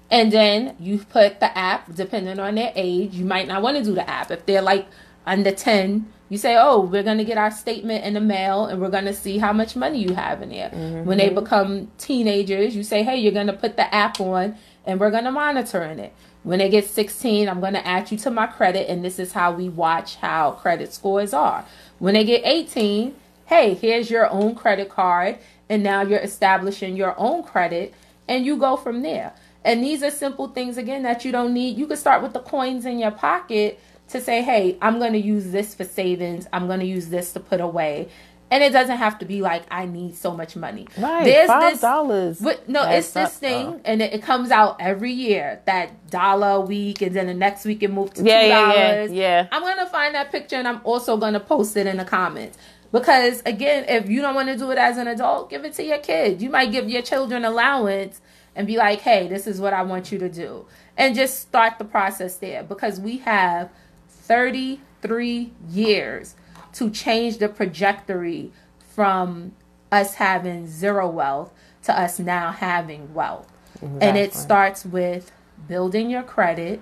And then you put the app, depending on their age. You might not want to do the app. If they're like under 10, you say, oh, we're going to get our statement in the mail and we're going to see how much money you have in there. When they become teenagers, you say, hey, you're going to put the app on and we're going to monitor it. When they get 16, I'm going to add you to my credit, and this is how we watch how credit scores are. When they get 18, hey, here's your own credit card, and now you're establishing your own credit, and you go from there. And these are simple things, again, that you don't need. You could start with the coins in your pocket to say, hey, I'm going to use this for savings. I'm going to use this to put away. And it doesn't have to be like, I need so much money. Right, There's $5. But no, it's this thing, and it comes out every year. That $1 a week, and then the next week it moved to $2. Yeah. I'm going to find that picture, and I'm also going to post it in the comments. Because, again, if you don't want to do it as an adult, give it to your kid. You might give your children allowance and be like, hey, this is what I want you to do. And just start the process there. Because we have 33 years to change the trajectory from us having zero wealth to us now having wealth. Exactly. And it starts with building your credit.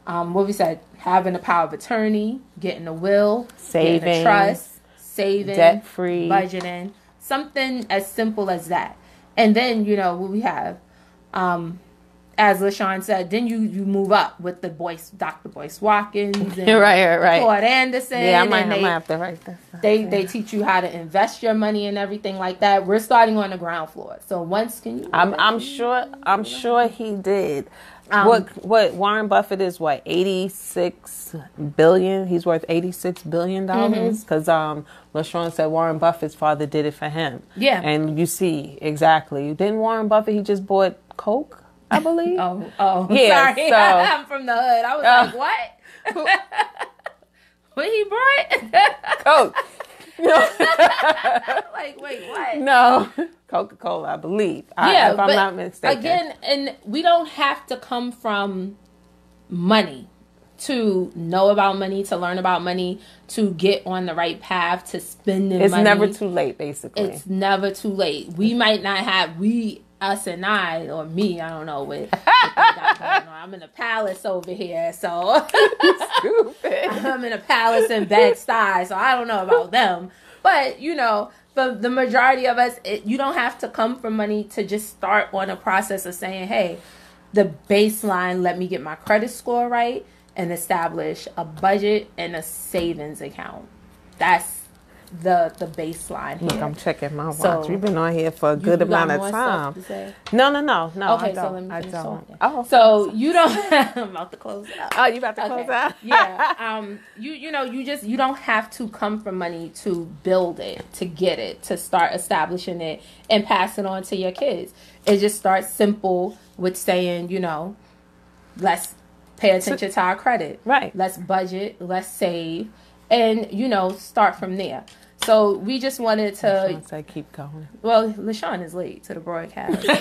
What we said, having a power of attorney, getting a will, saving, getting a trust, saving, debt-free, budgeting, something as simple as that. And then, what we have, as LaShawn said, then you move up with the Dr. Boyce Watkins and right. Claude Anderson. Yeah, I might have to write this. They teach you how to invest your money and everything like that. We're starting on the ground floor. So once I'm sure he did. What Warren Buffett is 86 billion. He's worth $86 billion because LaShawn said Warren Buffett's father did it for him. Yeah, and you see exactly. Didn't Warren Buffett? He just bought Coke, I believe. oh, yeah. Sorry. So I'm from the hood. I was like, what? What he brought? Coke. Like, wait, what? No, Coca-Cola, I believe. If I'm not mistaken. Again, and we don't have to come from money to know about money, to learn about money, to get on the right path, to spending money. It's never too late, basically. It's never too late. We might not have, us and I, or me, I don't know what got going on. I'm in a palace over here, so stupid. I'm in a palace in Bed-Stuy, so I don't know about them. But, for the majority of us, you don't have to come from money to just start on a process of saying, hey, the baseline, let me get my credit score right and establish a budget and a savings account. That's the baseline here. Look, I'm checking my watch. We've been on here for a good amount of time. No. Okay, I so let me don't. finish talking. Oh, so you don't. I'm about to close it out. Oh, you about to close out? Yeah. You don't have to come from money to build it, to get it, to start establishing it and pass it on to your kids. It just starts simple with saying, let's pay attention to our credit. Right. Let's budget. Let's save, and start from there. So we just wanted to. I keep going. Well, LaShawn is late to the broadcast, so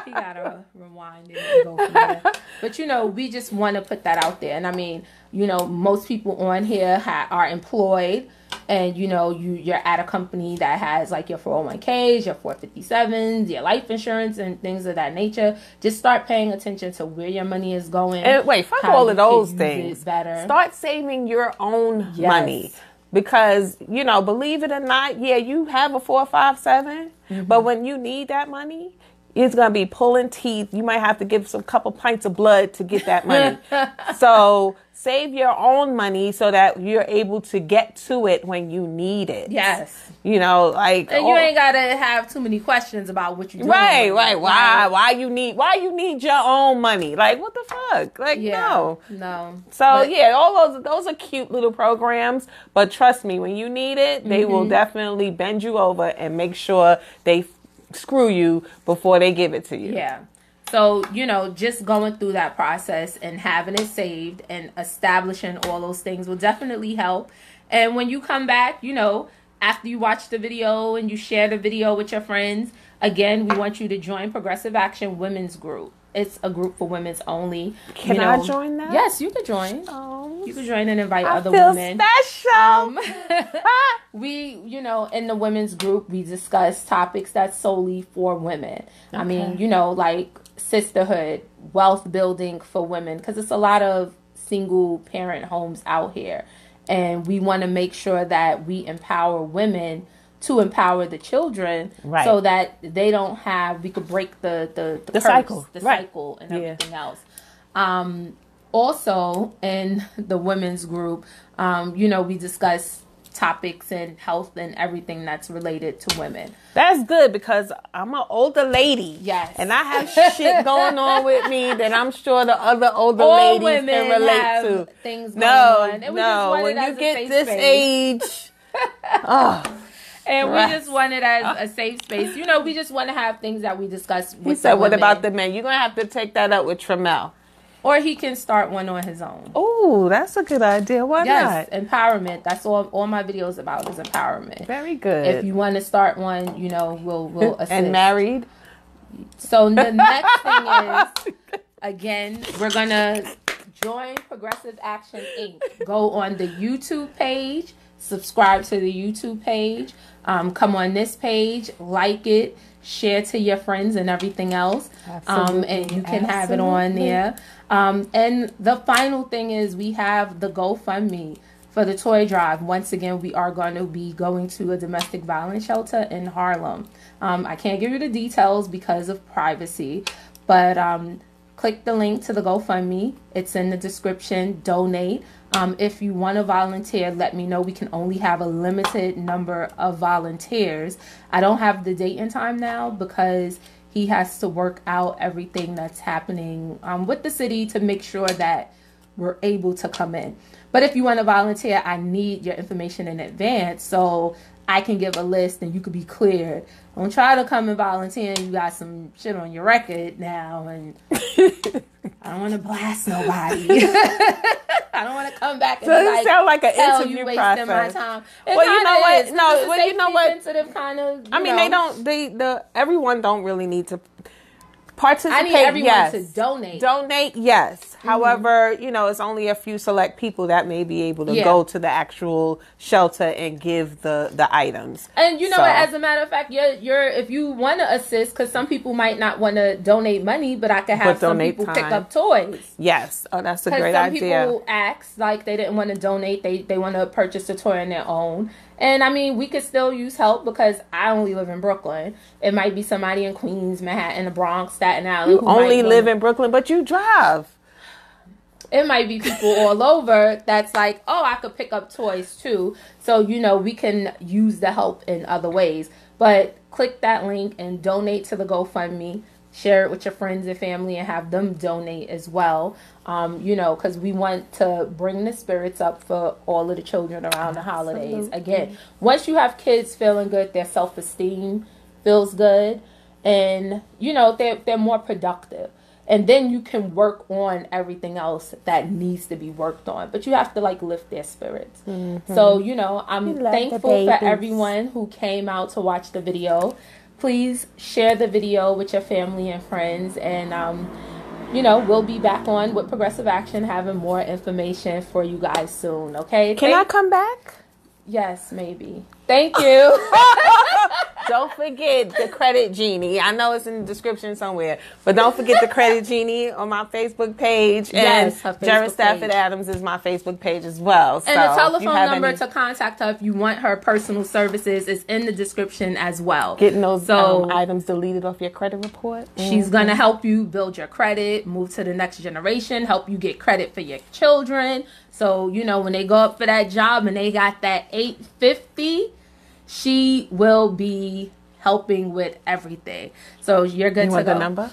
he gotta rewind and go from there. But we just want to put that out there, and I mean, most people on here are employed, and you're at a company that has like your 401ks, your 457s, your life insurance, and things of that nature. Just start paying attention to where your money is going. And wait, fuck all of those things. Better. Start saving your own money. Because, believe it or not, you have a 457, but when you need that money, it's going to be pulling teeth. You might have to give some couple pints of blood to get that money. So save your own money so that you're able to get to it when you need it. Yes. And you ain't got to have too many questions about what you're doing. Right. Why you need your own money? Like, what the fuck? Like, no. So, all those are cute little programs, but trust me, when you need it, they will definitely bend you over and make sure they screw you before they give it to you. Yeah. So, just going through that process and having it saved and establishing all those things will definitely help. And when you come back, after you watch the video and you share the video with your friends, again, we want you to join Progressive Action Women's Group. It's a group for women's only. Can I join that? Yes, you can join. You can join and invite other feel women. Special. We, in the women's group, we discuss topics that's solely for women. Okay. I mean, like sisterhood, wealth building for women, because it's a lot of single parent homes out here. And we want to make sure that we empower women to empower the children, so that they don't have, we could break the curse, cycle, cycle and everything else. Also, in the women's group, we discuss topics and health and everything that's related to women. That's good because I'm an older lady. Yes. And I have shit going on with me that I'm sure the other older All ladies can relate have to. Things going on. And we just want when it you as get a safe this space. age, and we just want it as a safe space. You know, we just want to have things that we discuss with he said, what women. about the men? You're going to have to take that up with Tramel. Or he can start one on his own. Oh, that's a good idea. Why yes, not? Empowerment. That's all my videos about is empowerment. Very good. If you want to start one, you know, we'll assist. And married? So the next thing is, again, we're going to join Progressive Action Inc. Go on the YouTube page, subscribe to the YouTube page, come on this page, like it, share to your friends and everything else. And you can have it on there. And the final thing is we have the GoFundMe for the toy drive. Once again, we are going to be going to a domestic violence shelter in Harlem. I can't give you the details because of privacy, but click the link to the GoFundMe. It's in the description. Donate. If you want to volunteer, let me know. We can only have a limited number of volunteers. I don't have the date and time now because he has to work out everything that's happening with the city to make sure that we're able to come in. But if you want to volunteer, I need your information in advance so I can give a list and you could be cleared. Don't try to come and volunteer and you got some shit on your record now, and I don't want to blast nobody. I don't want to come back and so it sounds like an interview you wasting process. my time. Well, you know what? Is. No, well, you know what? Sensitive kind of. I mean, they don't. Everyone don't really need to participate. I need everyone yes. to donate. Donate, yes. However, you know, it's only a few select people that may be able to go to the actual shelter and give the items. And you know, as a matter of fact, you're if you want to assist, because some people might not want to donate money, but I could have some people pick up toys. Yes. Oh, that's a great idea. idea. Some people asked, like, they didn't want to donate. They want to purchase a toy on their own. And, I mean, we could still use help because I only live in Brooklyn. It might be somebody in Queens, Manhattan, the Bronx, Staten Island. You only live in Brooklyn, but you drive. It might be people all over that's like, oh, I could pick up toys too. So, you know, we can use the help in other ways. But click that link and donate to the GoFundMe. Share it with your friends and family and have them donate as well. You know, because we want to bring the spirits up for all of the children around the holidays. Again, once you have kids feeling good, their self-esteem feels good. And, you know, they're more productive. And then you can work on everything else that needs to be worked on. But you have to, like, lift their spirits. Mm-hmm. So, you know, I'm thankful for everyone who came out to watch the video. Please share the video with your family and friends. And, you know, we'll be back on with Progressive Action having more information for you guys soon, okay? Can I come back? Yes, maybe. Thank you. Don't forget the Credit Genie. I know it's in the description somewhere, but don't forget the Credit Genie on my Facebook page. And Jerris Stafford Adams is my Facebook page as well. And the telephone number to contact her if you want her personal services is in the description as well. Getting those items deleted off your credit report. She's going to help you build your credit, move to the next generation, help you get credit for your children. So, you know, when they go up for that job and they got that $850, she will be helping with everything. So you're good to go. You want the number?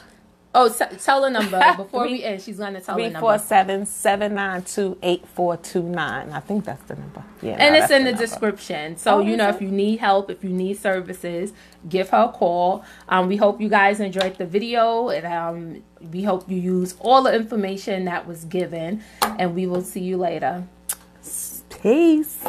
Oh, tell the number before we end. She's going to tell the number. 347-792-8429. I think that's the number. Yeah, and it's in the description. So, you know, if you need help, if you need services, give her a call. We hope you guys enjoyed the video. And we hope you use all the information that was given. And we will see you later. Peace.